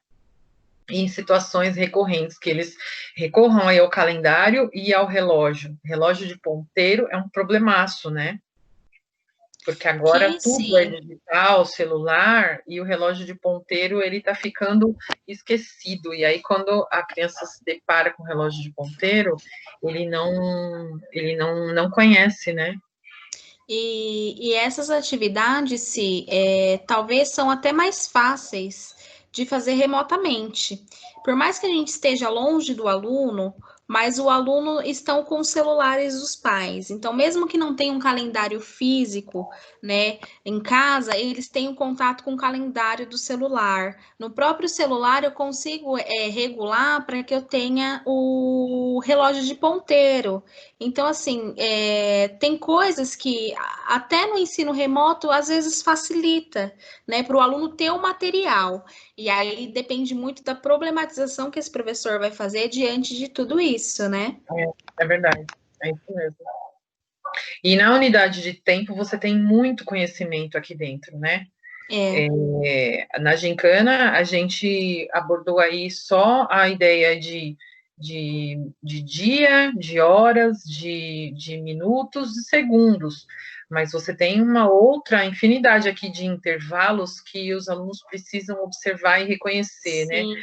Em situações recorrentes, que eles recorram aí ao calendário e ao relógio. Relógio de ponteiro é um problemaço, né? Porque agora tudo é Sim. digital, celular, e o relógio de ponteiro, ele tá ficando esquecido. E aí, quando a criança se depara com o relógio de ponteiro, ele não conhece, né? E essas atividades, se talvez são até mais fáceis de fazer remotamente. Por mais que a gente esteja longe do aluno, mas o aluno estão com os celulares dos pais. Então, mesmo que não tenha um calendário físico, né, em casa, eles têm um contato com o calendário do celular. No próprio celular, eu consigo regular para que eu tenha o relógio de ponteiro. Então, assim, tem coisas que até no ensino remoto às vezes facilita, né, para o aluno ter o material. E aí depende muito da problematização que esse professor vai fazer diante de tudo isso, né? É verdade, é isso mesmo. E na unidade de tempo, você tem muito conhecimento aqui dentro, né? Na gincana, a gente abordou aí só a ideia de dia, de horas, de minutos, de segundos, mas você tem uma outra infinidade aqui de intervalos que os alunos precisam observar e reconhecer, né? Sim.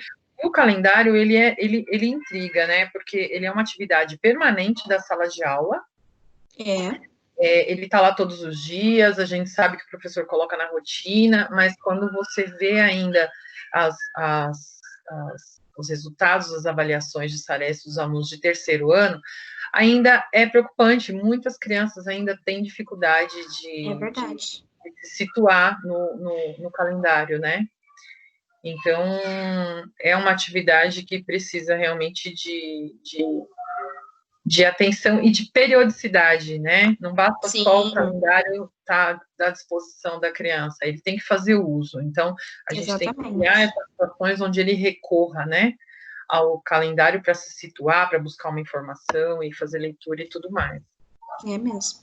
E o calendário, ele intriga, né? Porque ele é uma atividade permanente da sala de aula, ele está lá todos os dias, a gente sabe que o professor coloca na rotina, mas quando você vê ainda os resultados das avaliações de SARES dos alunos de terceiro ano, ainda é preocupante. Muitas crianças ainda têm dificuldade de se situar no calendário, né? Então, é uma atividade que precisa realmente de atenção e de periodicidade, né? Não basta só o Sim, calendário estar à disposição da criança, ele tem que fazer uso. Então, a gente tem que criar exatamente. essas situações onde ele recorra, né, ao calendário para se situar, para buscar uma informação e fazer leitura e tudo mais. É mesmo.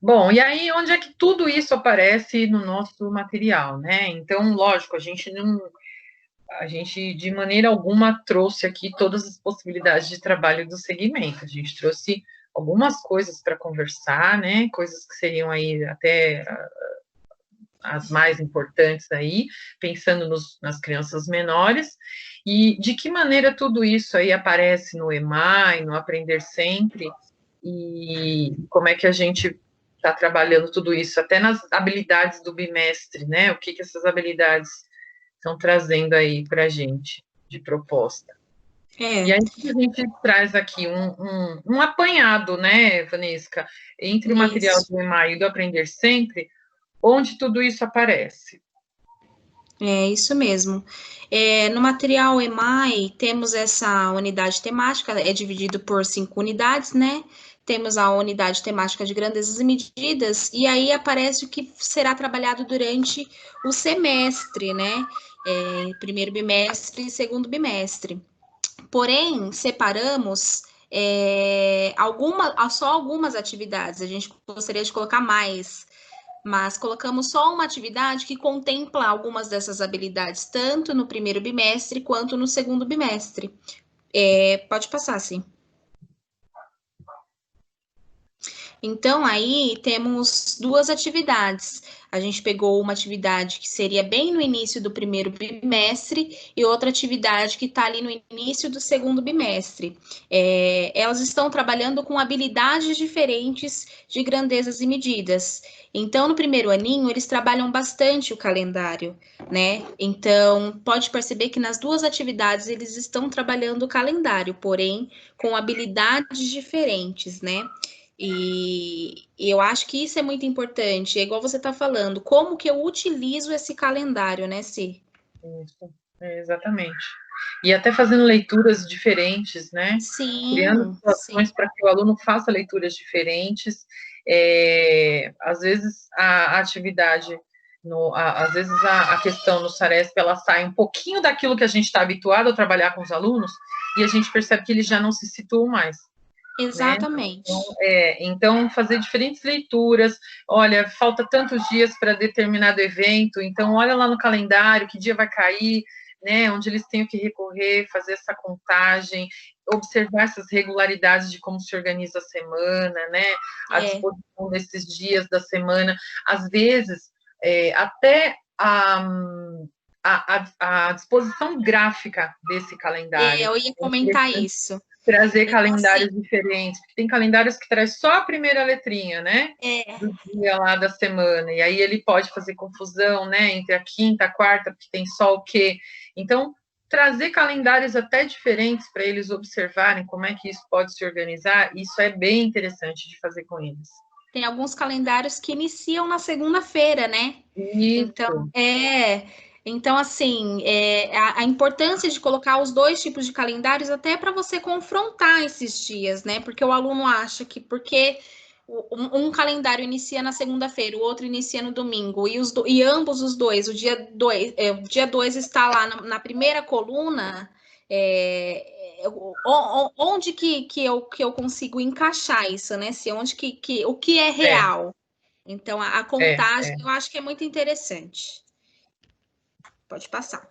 Bom, e aí onde é que tudo isso aparece no nosso material, né? Então, lógico, a gente de maneira alguma trouxe aqui todas as possibilidades de trabalho do segmento. A gente trouxe algumas coisas para conversar, né? Coisas que seriam aí até as mais importantes aí, pensando nas crianças menores, e de que maneira tudo isso aí aparece no EMAI, no Aprender Sempre, e como é que a gente está trabalhando tudo isso, até nas habilidades do bimestre, né? O que essas habilidades estão trazendo aí para a gente de proposta. E aí a gente traz aqui um apanhado, né, Vanesca, entre o material do EMAI e do Aprender Sempre, onde tudo isso aparece. É isso mesmo. No material EMAI, temos essa unidade temática, é dividido por 5 unidades, né? Temos a unidade temática de grandezas e medidas, e aí aparece o que será trabalhado durante o semestre, né? Primeiro bimestre e segundo bimestre. Porém, separamos só algumas atividades, a gente gostaria de colocar mais, mas colocamos só uma atividade que contempla algumas dessas habilidades, tanto no primeiro bimestre quanto no segundo bimestre. Pode passar, sim. Então, aí temos duas atividades. A gente pegou uma atividade que seria bem no início do primeiro bimestre e outra atividade que está ali no início do segundo bimestre. Elas estão trabalhando com habilidades diferentes de grandezas e medidas. Então, no primeiro aninho, eles trabalham bastante o calendário, né? Então, pode perceber que nas duas atividades eles estão trabalhando o calendário, porém com habilidades diferentes, né? E eu acho que isso é muito importante, é igual você está falando, como que eu utilizo esse calendário, né, Cê? Isso, exatamente. E até fazendo leituras diferentes, né? Criando Sim, situações para que o aluno faça leituras diferentes. Às vezes a atividade, às vezes a questão no Saresp, ela sai um pouquinho daquilo que a gente está habituado a trabalhar com os alunos e a gente percebe que eles já não se situam mais. Né? exatamente. Então, fazer diferentes leituras. Olha, falta tantos dias para determinado evento, então olha lá no calendário que dia vai cair, né? Onde eles têm que recorrer, fazer essa contagem, observar essas regularidades de como se organiza a semana, né? A disposição desses dias da semana. Às vezes, até a disposição gráfica desse calendário. Eu ia comentar isso. Trazer então, calendários assim, diferentes, porque tem calendários que traz só a primeira letrinha, né? Do dia lá da semana, e aí ele pode fazer confusão, né? Entre a quinta, a quarta, porque tem só o quê. Então, trazer calendários até diferentes para eles observarem como é que isso pode se organizar, isso é bem interessante de fazer com eles. Tem alguns calendários que iniciam na segunda-feira, né? Isso. Então, assim, a importância de colocar os dois tipos de calendários até para você confrontar esses dias, né? Porque o aluno acha que porque um calendário inicia na segunda-feira, o outro inicia no domingo, e ambos os dois, o dia 2 está lá na primeira coluna, onde que eu consigo encaixar isso, né? O que é real? Então, a contagem eu acho que é muito interessante. Pode passar.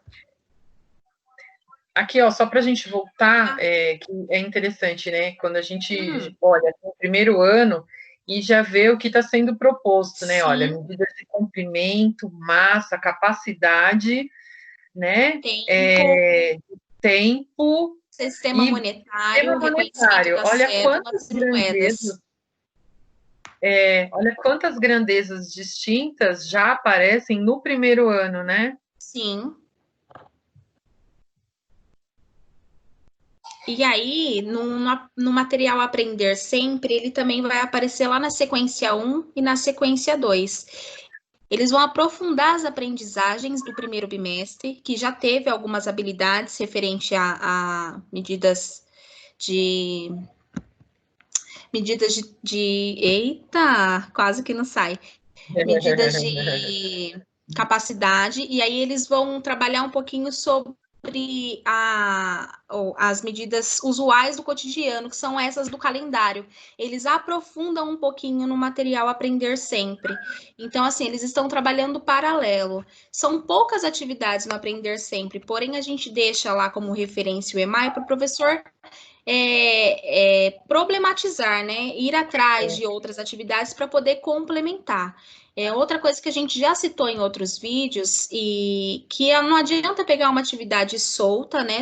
Aqui, ó, só para a gente voltar, que é interessante, né? Quando a gente olha no primeiro ano e já vê o que está sendo proposto, né? Sim. Olha, medidas de comprimento, massa, capacidade, né? Tempo sistema monetário, reconhecimento das olha cédulas e moedas. Olha quantas grandezas distintas já aparecem no primeiro ano, né? Sim. E aí, no material Aprender Sempre, ele também vai aparecer lá na sequência 1 e na sequência 2. Eles vão aprofundar as aprendizagens do primeiro bimestre, que já teve algumas habilidades referente a medidas de... Eita, quase que não sai. Medidas de capacidade, e aí eles vão trabalhar um pouquinho sobre sobre as medidas usuais do cotidiano, que são essas do calendário. Eles aprofundam um pouquinho no material Aprender Sempre. Então, assim, eles estão trabalhando paralelo. São poucas atividades no Aprender Sempre, porém a gente deixa lá como referência o EMAI para o professor problematizar, né? Ir atrás de outras atividades para poder complementar. Outra coisa que a gente já citou em outros vídeos e que não adianta pegar uma atividade solta, né,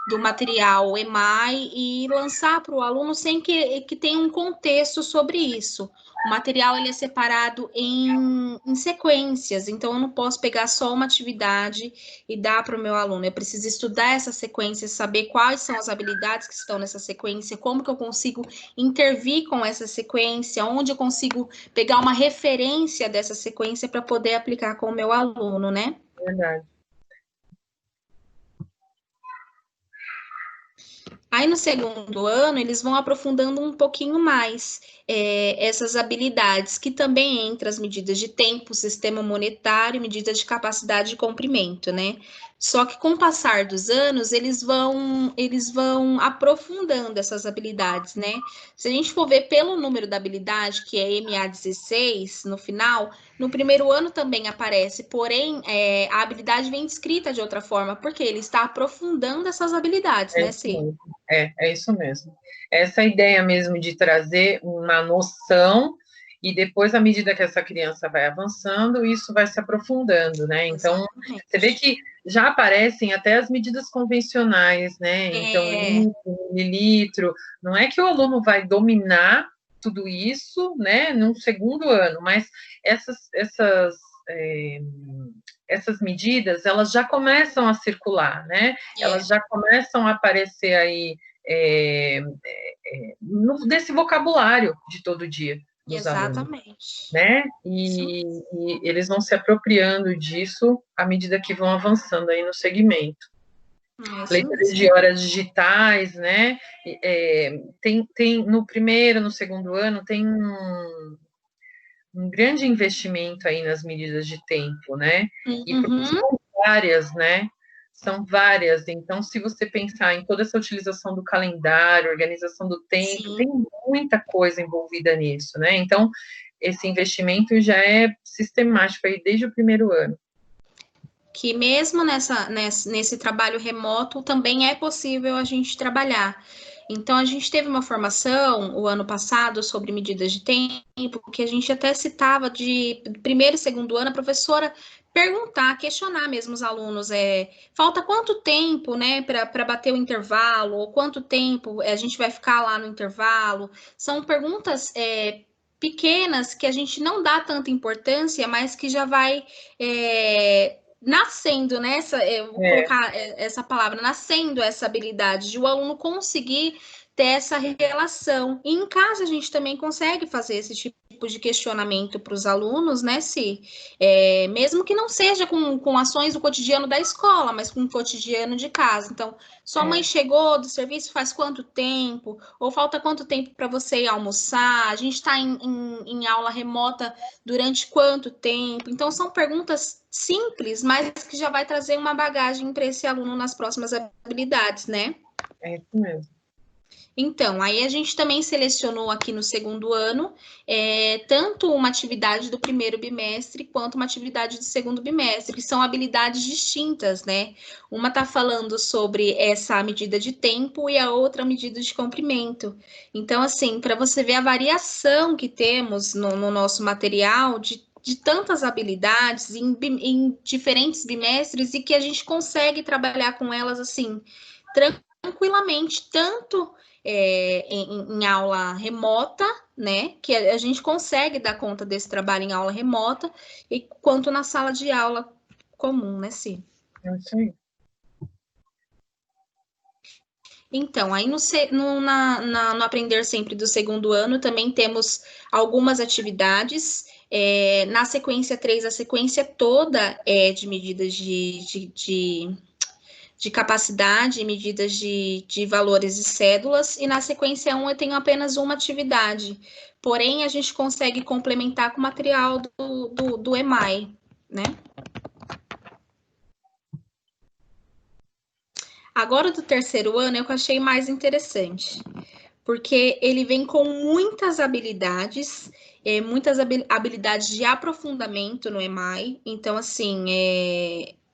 do material EMAI e lançar para o aluno sem que tenha um contexto sobre isso. O material ele é separado em sequências, então eu não posso pegar só uma atividade e dar para o meu aluno. Eu preciso estudar essa sequência, saber quais são as habilidades que estão nessa sequência, como que eu consigo intervir com essa sequência, onde eu consigo pegar uma referência dessa sequência para poder aplicar com o meu aluno, né? Verdade. Aí no segundo ano, eles vão aprofundando um pouquinho mais essas habilidades, que também entra as medidas de tempo, sistema monetário, medidas de capacidade de comprimento, né? Só que com o passar dos anos, eles vão aprofundando essas habilidades, né? Se a gente for ver pelo número da habilidade, que é MA16 no final, no primeiro ano também aparece, porém, a habilidade vem descrita de outra forma, porque ele está aprofundando essas habilidades, né, Ci? É isso mesmo. Essa ideia mesmo de trazer uma noção e depois, à medida que essa criança vai avançando, isso vai se aprofundando, né? Então, Exatamente. você vê que já aparecem até as medidas convencionais, né? Então, litro, mililitro, não é que o aluno vai dominar tudo isso, né, num segundo ano, mas essas medidas, elas já começam a circular, né? Elas já começam a aparecer aí desse vocabulário de todo dia dos alunos, né? E eles vão se apropriando disso à medida que vão avançando aí no segmento. Leituras de horas digitais, né? Tem no primeiro, no segundo ano, tem um grande investimento aí nas medidas de tempo, né? E são várias, né? São várias. Então, se você pensar em toda essa utilização do calendário, organização do tempo, tem muita coisa envolvida nisso, né? Então, esse investimento já é sistemático aí desde o primeiro ano. Que mesmo nesse trabalho remoto também é possível a gente trabalhar. Então, a gente teve uma formação o ano passado sobre medidas de tempo, que a gente até citava de primeiro e segundo ano, a professora perguntar, questionar mesmo os alunos, falta quanto tempo, né, para bater o intervalo, ou quanto tempo a gente vai ficar lá no intervalo. São perguntas pequenas que a gente não dá tanta importância, mas que já vai nascendo, né? Eu vou colocar essa palavra, nascendo essa habilidade de o aluno conseguir ter essa relação. E em casa a gente também consegue fazer esse tipo de questionamento para os alunos, né, Si? Mesmo que não seja com ações do cotidiano da escola, mas com o cotidiano de casa. Então, sua mãe chegou do serviço faz quanto tempo? Ou falta quanto tempo para você ir almoçar? A gente está em aula remota durante quanto tempo? Então, são perguntas simples, mas que já vai trazer uma bagagem para esse aluno nas próximas habilidades, né? É isso mesmo. Então, aí a gente também selecionou aqui no segundo ano tanto uma atividade do primeiro bimestre quanto uma atividade do segundo bimestre, que são habilidades distintas, né? Uma está falando sobre essa medida de tempo e a outra medida de comprimento. Então, assim, para você ver a variação que temos no nosso material de tantas habilidades em diferentes bimestres e que a gente consegue trabalhar com elas assim tranquilamente, tanto em aula remota, né? Que a gente consegue dar conta desse trabalho em aula remota, e quanto na sala de aula comum, né, Ci? É isso aí. Então, aí no Aprender Sempre do segundo ano, também temos algumas atividades. Na sequência 3, a sequência toda é de medidas de capacidade, medidas de valores e cédulas, e na sequência 1 eu tenho apenas uma atividade. Porém, a gente consegue complementar com o material do EMAI, né? Agora, do terceiro ano, é o que eu achei mais interessante, porque ele vem com muitas habilidades, muitas habilidades de aprofundamento no EMAI. Então, assim,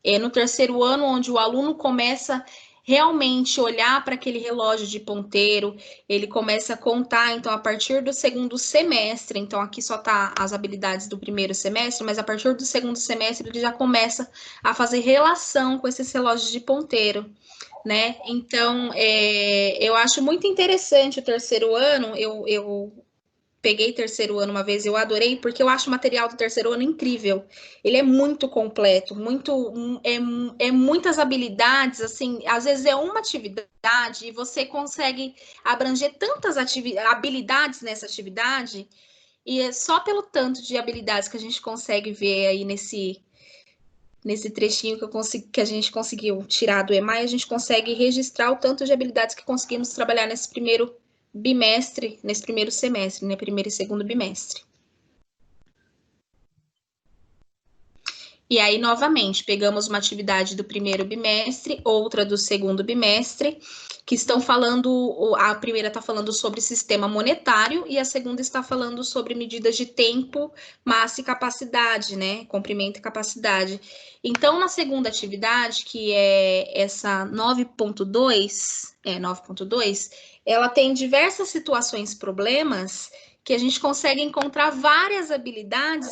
é no terceiro ano onde o aluno começa realmente olhar para aquele relógio de ponteiro, ele começa a contar, então, a partir do segundo semestre, então aqui só tá as habilidades do primeiro semestre, mas a partir do segundo semestre ele já começa a fazer relação com esses relógios de ponteiro, né? Então, eu acho muito interessante o terceiro ano. Eu peguei terceiro ano uma vez, eu adorei, porque eu acho o material do terceiro ano incrível. Ele é muito completo, é muitas habilidades, assim, às vezes é uma atividade e você consegue abranger tantas habilidades nessa atividade, e é só pelo tanto de habilidades que a gente consegue ver aí nesse trechinho que a gente conseguiu tirar do EMAI, a gente consegue registrar o tanto de habilidades que conseguimos trabalhar nesse primeiro bimestre, nesse primeiro semestre, né? Primeiro e segundo bimestre. E aí, novamente, pegamos uma atividade do primeiro bimestre, outra do segundo bimestre, que estão falando, a primeira está falando sobre sistema monetário e a segunda está falando sobre medidas de tempo, massa e capacidade, né? Comprimento e capacidade. Então, na segunda atividade, que é essa 9.2, ela tem diversas situações, problemas, que a gente consegue encontrar várias habilidades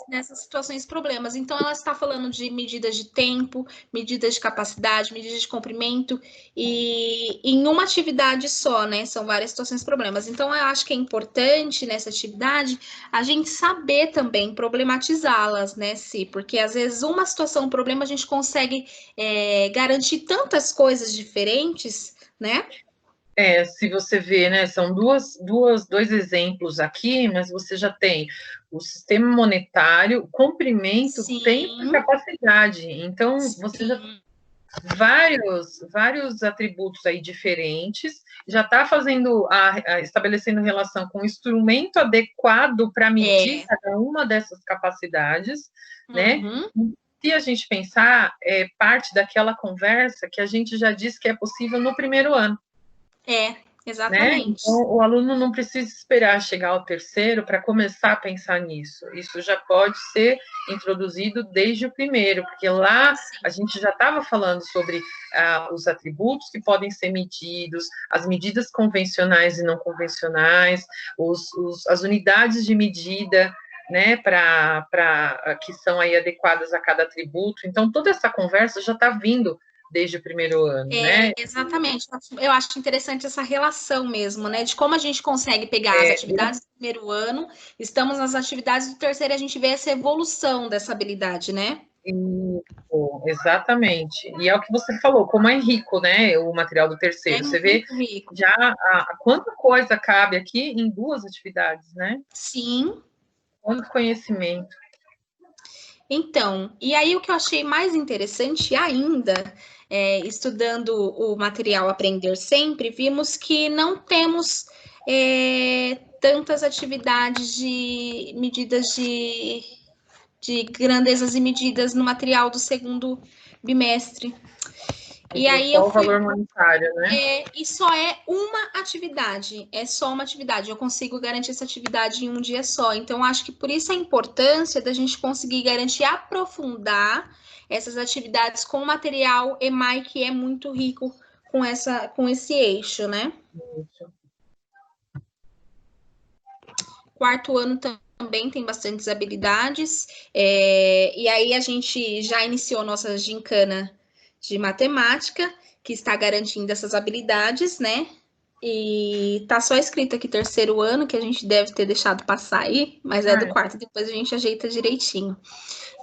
nessas situações, problemas. Então, ela está falando de medidas de tempo, medidas de capacidade, medidas de comprimento, e em uma atividade só, né? São várias situações, problemas. Então, eu acho que é importante nessa atividade a gente saber também problematizá-las, né, Si? Porque às vezes uma situação, um problema, a gente consegue garantir tantas coisas diferentes, né? Se você vê, né, são dois exemplos aqui, mas você já tem o sistema monetário, comprimento, Sim. tempo e capacidade. Então, você já vários atributos aí diferentes, já está fazendo estabelecendo relação com o instrumento adequado para medir cada uma dessas capacidades, né? Se a gente pensar, parte daquela conversa que a gente já disse que é possível no primeiro ano. Exatamente. Né? Então, o aluno não precisa esperar chegar ao terceiro para começar a pensar nisso. Isso já pode ser introduzido desde o primeiro, porque lá a gente já estava falando sobre os atributos que podem ser medidos, as medidas convencionais e não convencionais, as unidades de medida, né, que são aí adequadas a cada atributo. Então, toda essa conversa já está vindo desde o primeiro ano, né? Exatamente. Eu acho interessante essa relação mesmo, né? De como a gente consegue pegar as atividades do primeiro ano, estamos nas atividades do terceiro e a gente vê essa evolução dessa habilidade, né? Isso, exatamente. E é o que você falou, como é rico, né? O material do terceiro. Você vê rico. Já quanta coisa cabe aqui em duas atividades, né? Sim. Quanto conhecimento. Então, e aí o que eu achei mais interessante ainda, estudando o material Aprender Sempre, vimos que não temos tantas atividades de medidas de grandezas e medidas no material do segundo bimestre. E aí só o valor monetário, né? E só é uma atividade, só uma atividade. Eu consigo garantir essa atividade em um dia só. Então, acho que por isso a importância da gente conseguir garantir aprofundar essas atividades com o material EMAI, que é muito rico com esse eixo, né? Isso. Quarto ano também tem bastantes habilidades. E aí a gente já iniciou nossa gincana de matemática, que está garantindo essas habilidades, né? E tá só escrito aqui terceiro ano, que a gente deve ter deixado passar aí, mas é do quarto, depois a gente ajeita direitinho.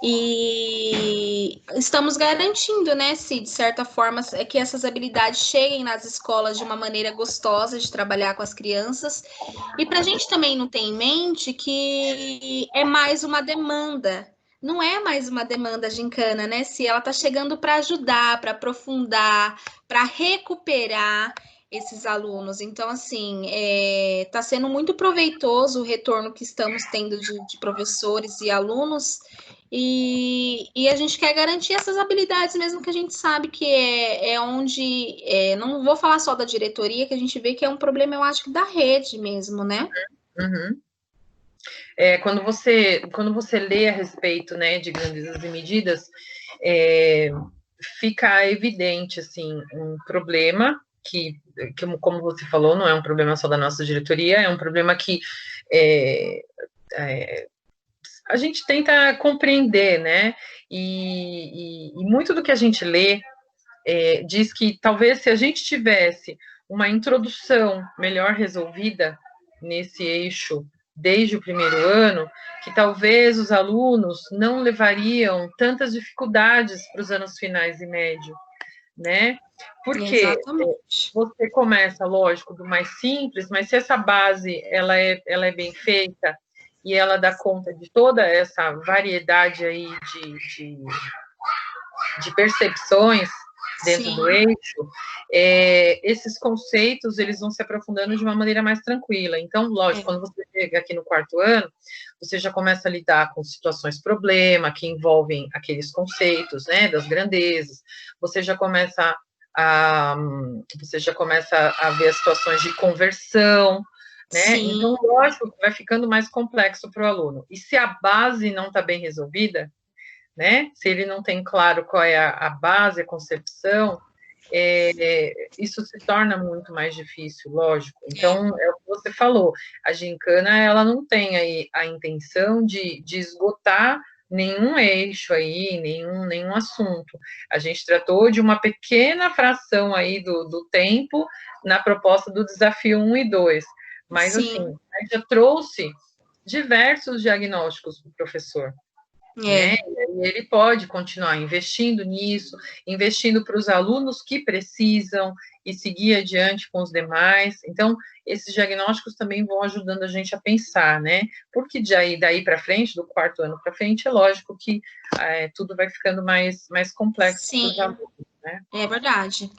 E estamos garantindo, né, se de certa forma, que essas habilidades cheguem nas escolas de uma maneira gostosa de trabalhar com as crianças. E para a gente também não ter em mente que é mais uma demanda. Não é mais uma demanda gincana, né? Se ela está chegando para ajudar, para aprofundar, para recuperar. esses alunos. Então, assim, está sendo muito proveitoso o retorno que estamos tendo de professores e alunos, e a gente quer garantir essas habilidades, mesmo que a gente sabe que é onde, não vou falar só da diretoria, que a gente vê que é um problema, eu acho que da rede mesmo, né? Uhum. Quando você lê a respeito, né, de grandezas e medidas, fica evidente, assim, um problema que, como você falou, não é um problema só da nossa diretoria, é um problema que a gente tenta compreender, né, e muito do que a gente lê diz que talvez se a gente tivesse uma introdução melhor resolvida nesse eixo desde o primeiro ano, que talvez os alunos não levariam tantas dificuldades para os anos finais e médio, né? Porque Exatamente. você começa, lógico, do mais simples, mas se essa base ela é bem feita e ela dá conta de toda essa variedade aí de percepções dentro do eixo, esses conceitos eles vão se aprofundando de uma maneira mais tranquila. Então, lógico, quando você chega aqui no quarto ano, você já começa a lidar com situações problema que envolvem aqueles conceitos, né, das grandezas. Você já começa a ver as situações de conversão, né? Sim. Então, lógico que vai ficando mais complexo para o aluno. E se a base não está bem resolvida, né? Se ele não tem claro qual é a base, a concepção, isso se torna muito mais difícil, lógico. Então, é o que você falou, a gincana, ela não tem aí a intenção de esgotar nenhum eixo aí, nenhum assunto. A gente tratou de uma pequena fração aí do tempo na proposta do desafio 1 e 2, mas, Sim. assim, a gente já trouxe diversos diagnósticos para o professor, né? E ele pode continuar investindo nisso, investindo para os alunos que precisam e seguir adiante com os demais. Então, esses diagnósticos também vão ajudando a gente a pensar, né? Porque daí para frente, do quarto ano para frente, é lógico que tudo vai ficando mais complexo para os alunos, né? É verdade.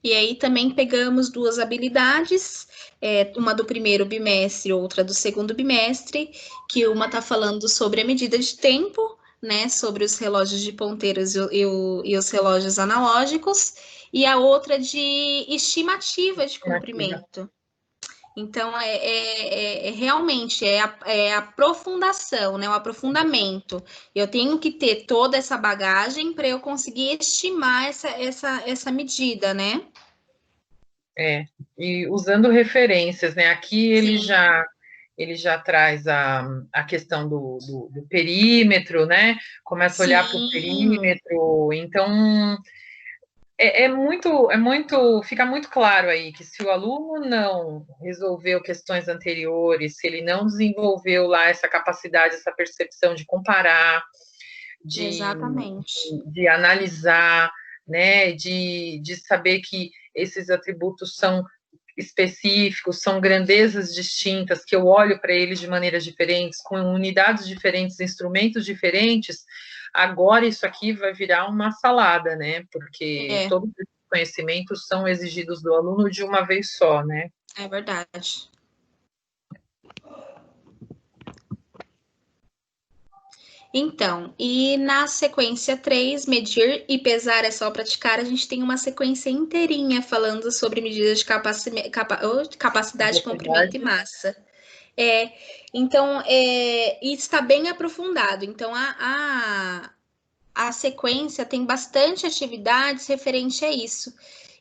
E aí também pegamos duas habilidades, uma do primeiro bimestre, outra do segundo bimestre, que uma está falando sobre a medida de tempo, né, sobre os relógios de ponteiros e os relógios analógicos, e a outra de estimativa de comprimento. Então, realmente a aprofundação, né, o aprofundamento. Eu tenho que ter toda essa bagagem para eu conseguir estimar essa medida, né? E usando referências, né? Aqui ele já traz a questão do perímetro, né? Começa a olhar para o perímetro, então fica muito claro aí que se o aluno não resolveu questões anteriores, se ele não desenvolveu lá essa capacidade, essa percepção de comparar, de analisar, né, de saber que esses atributos são específicos, são grandezas distintas, que eu olho para eles de maneiras diferentes, com unidades diferentes, instrumentos diferentes, agora isso aqui vai virar uma salada, né? Porque todos os conhecimentos são exigidos do aluno de uma vez só, né? É verdade. Então, e na sequência 3, medir e pesar é só praticar, a gente tem uma sequência inteirinha falando sobre medidas de capacidade, comprimento e massa. Então, está bem aprofundado. Então, a sequência tem bastante atividades referente a isso.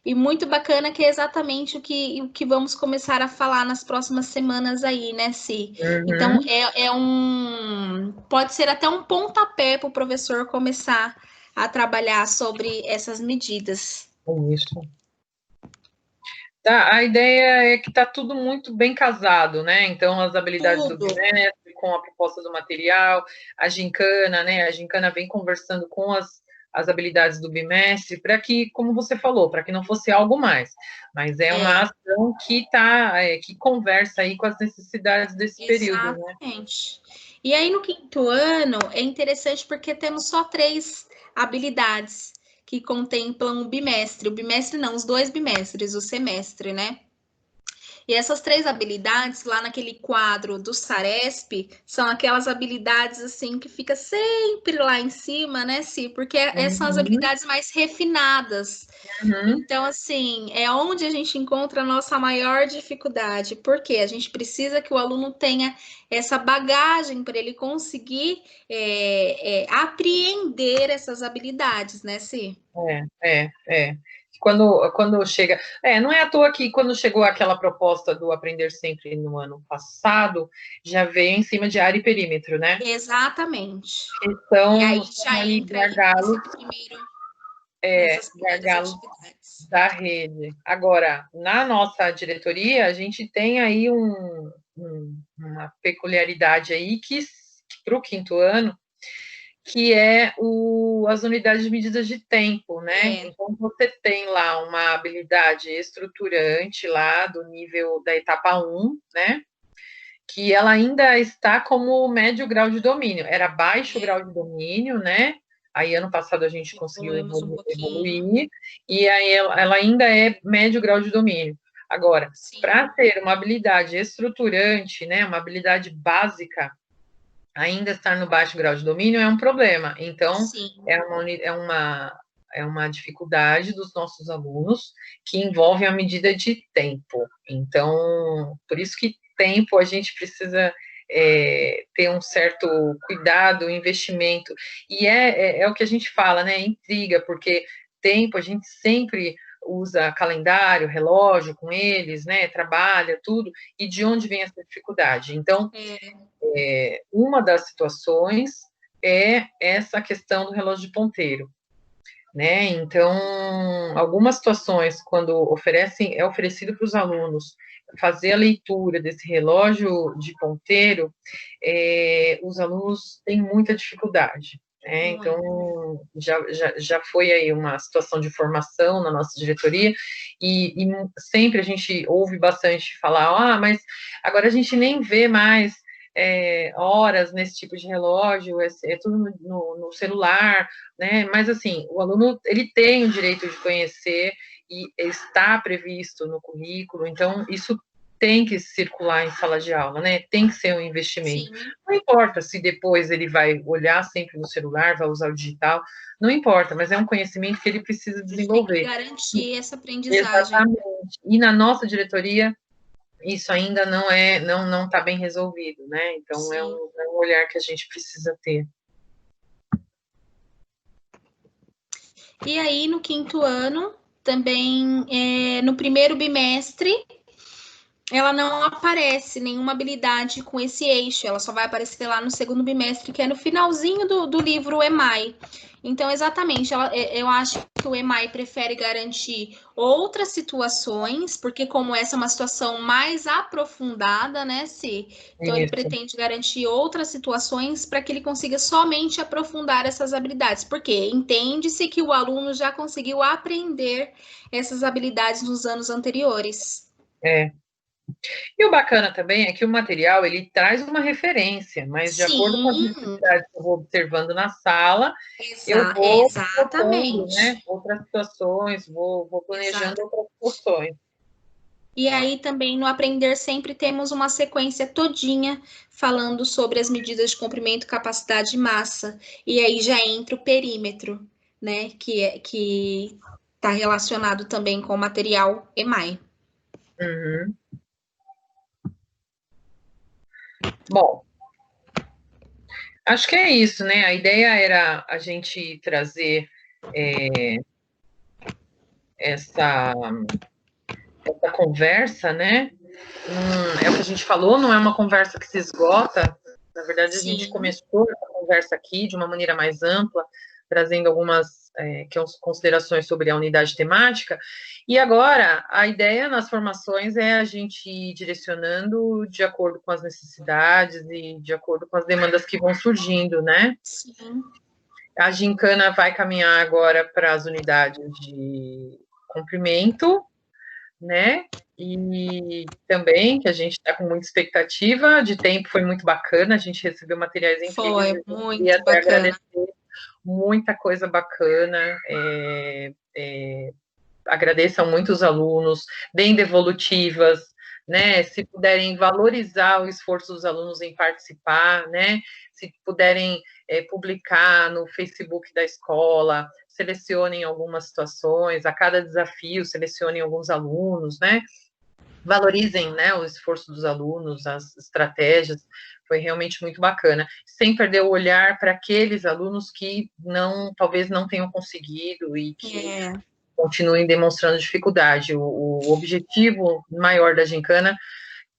E muito bacana que é exatamente o que vamos começar a falar nas próximas semanas aí, né, Si? Então, pode ser até um pontapé para o professor começar a trabalhar sobre essas medidas. Isso. Tá, a ideia é que está tudo muito bem casado, né? Então, as habilidades do bimestre, com a proposta do material, a gincana, né? A gincana vem conversando com as habilidades do bimestre, para que, como você falou, para que não fosse algo mais. Mas é uma ação que conversa aí com as necessidades desse período, né? Exatamente. E aí, no quinto ano, é interessante porque temos só 3 habilidades. que contemplam o bimestre. O bimestre não, os 2 bimestres, o semestre, né? E essas 3 habilidades, lá naquele quadro do Saresp, são aquelas habilidades, assim, que fica sempre lá em cima, né, Si? Porque são as Uhum, habilidades mais refinadas. uhum. Então, assim, é onde a gente encontra a nossa maior dificuldade. Porque a gente precisa que o aluno tenha essa bagagem para ele conseguir apreender essas habilidades, né, Si? É. Quando chega. Não é à toa que quando chegou aquela proposta do Aprender Sempre no ano passado, já veio em cima de área e perímetro, né? Exatamente. Que E aí são já ali entra aí nesse primeiro, nessas primeiras gargalos atividades. da rede. Agora, na nossa diretoria, a gente tem aí uma peculiaridade aí que para o quinto ano, que é as unidades de medidas de tempo, né? Então, você tem lá uma habilidade estruturante lá do nível da etapa 1, né? Que ela ainda está como médio grau de domínio. Era baixo grau de domínio, né? Aí, ano passado, a gente conseguiu Evoluímos um pouquinho. evoluir, e aí ela ainda é médio grau de domínio. Agora, para Sim, ter uma habilidade estruturante, né, uma habilidade básica, ainda estar no baixo grau de domínio é um problema. Então, sim. é uma dificuldade dos nossos alunos que envolve a medida de tempo. Então, por isso que tempo a gente precisa ter um certo cuidado, investimento. E é o que a gente fala, né? Intriga, porque tempo a gente sempre usa calendário, relógio com eles, né? Trabalha tudo. E de onde vem essa dificuldade? Então, uma das situações é essa questão do relógio de ponteiro, né? Então, algumas situações, quando é oferecido para os alunos fazer a leitura desse relógio de ponteiro, os alunos têm muita dificuldade. Então, Muito. já foi aí uma situação de formação na nossa diretoria, e sempre a gente ouve bastante falar, mas agora a gente nem vê mais horas nesse tipo de relógio, é tudo no celular, né? Mas, assim, o aluno, ele tem o direito de conhecer e está previsto no currículo, então, isso tem que circular em sala de aula, né? Tem que ser um investimento. Sim. Não importa se depois ele vai olhar sempre no celular, vai usar o digital, não importa, mas é um conhecimento que ele precisa A gente tem que desenvolver. garantir essa aprendizagem. Exatamente. E na nossa diretoria, isso ainda não está bem resolvido, né? Então, Sim. é um olhar que a gente precisa ter. E aí, no quinto ano, também no primeiro bimestre, ela não aparece nenhuma habilidade com esse eixo, ela só vai aparecer lá no segundo bimestre, que é no finalzinho do livro EMAI. Então, exatamente, eu acho que o EMAI prefere garantir outras situações, porque como essa é uma situação mais aprofundada, né, Si? Então, ele Isso. pretende garantir outras situações para que ele consiga somente aprofundar essas habilidades, porque entende-se que o aluno já conseguiu aprender essas habilidades nos anos anteriores. É. E o bacana também é que o material, ele traz uma referência, mas de acordo com as Sim, necessidades que eu vou observando na sala, eu vou propondo, né, exatamente. outras situações, vou planejando Exato. outras situações. E aí também no aprender sempre temos uma sequência todinha falando sobre as medidas de comprimento, capacidade e massa. E aí já entra o perímetro, né, que está relacionado também com o material EMAI. Uhum. Bom, acho que é isso, né? A ideia era a gente trazer essa conversa, né? É o que a gente falou, não é uma conversa que se esgota. Na verdade, a gente Sim, começou essa conversa aqui de uma maneira mais ampla, trazendo algumas considerações sobre a unidade temática. E agora, a ideia nas formações é a gente ir direcionando de acordo com as necessidades e de acordo com as demandas que vão surgindo, né? sim. A gincana vai caminhar agora para as unidades de comprimento, né? E também que a gente está com muita expectativa de tempo, foi muito bacana, a gente recebeu materiais incríveis, Foi eu queria muito até bacana. agradecer muita coisa bacana, agradeçam muito os alunos, deem devolutivas, né, se puderem valorizar o esforço dos alunos em participar, né, se puderem publicar no Facebook da escola, selecionem algumas situações, a cada desafio selecionem alguns alunos, né, valorizem, né, o esforço dos alunos, as estratégias, foi realmente muito bacana, sem perder o olhar para aqueles alunos que talvez não tenham conseguido e que continuem demonstrando dificuldade. O objetivo maior da gincana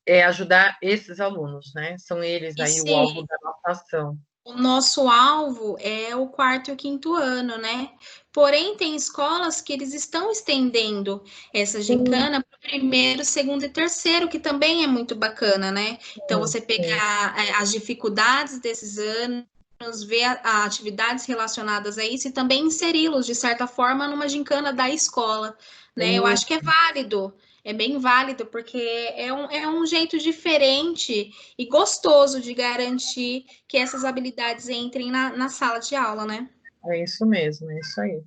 é ajudar esses alunos, né? São eles aí o alvo da nossa ação. O nosso alvo é o 4º e o 5º ano, né? Porém, tem escolas que eles estão estendendo essa gincana para o 1º, 2º e 3º, que também é muito bacana, né? Então, você pegar as dificuldades desses anos, ver atividades relacionadas a isso e também inseri-los, de certa forma, numa gincana da escola, né? Eu acho que é válido. É bem válido, porque é um jeito diferente e gostoso de garantir que essas habilidades entrem na sala de aula, né? É isso mesmo, é isso aí.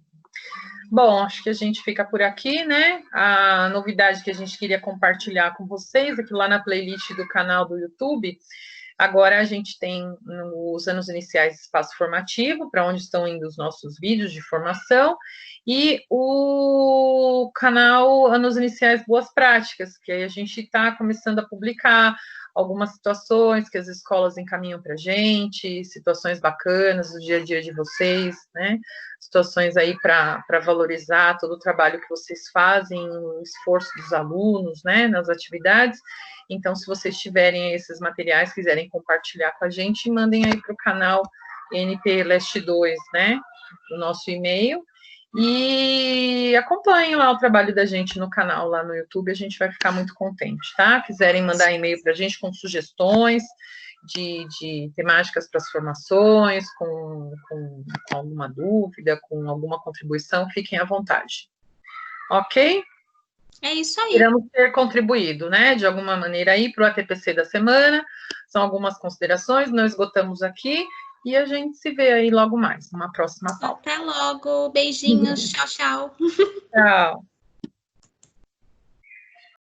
Bom, acho que a gente fica por aqui, né? A novidade que a gente queria compartilhar com vocês aqui lá na playlist do canal do YouTube. Agora a gente tem nos anos iniciais espaço formativo, para onde estão indo os nossos vídeos de formação, e o canal Anos Iniciais Boas Práticas, que aí a gente está começando a publicar algumas situações que as escolas encaminham para a gente, situações bacanas do dia a dia de vocês, né? Situações aí para valorizar todo o trabalho que vocês fazem, o esforço dos alunos, né, nas atividades. Então, se vocês tiverem esses materiais, quiserem compartilhar com a gente, mandem aí para o canal NP Leste 2, né, o nosso e-mail, e acompanhem lá o trabalho da gente no canal, lá no YouTube, a gente vai ficar muito contente, tá? Quiserem mandar e-mail para a gente com sugestões de temáticas para as formações, com alguma dúvida, com alguma contribuição, fiquem à vontade. Ok? É isso aí. Esperamos ter contribuído, né, de alguma maneira aí para o ATPC da semana. São algumas considerações, não esgotamos aqui, e a gente se vê aí logo mais, numa próxima pauta. Até logo, beijinhos, tchau, tchau. Tchau.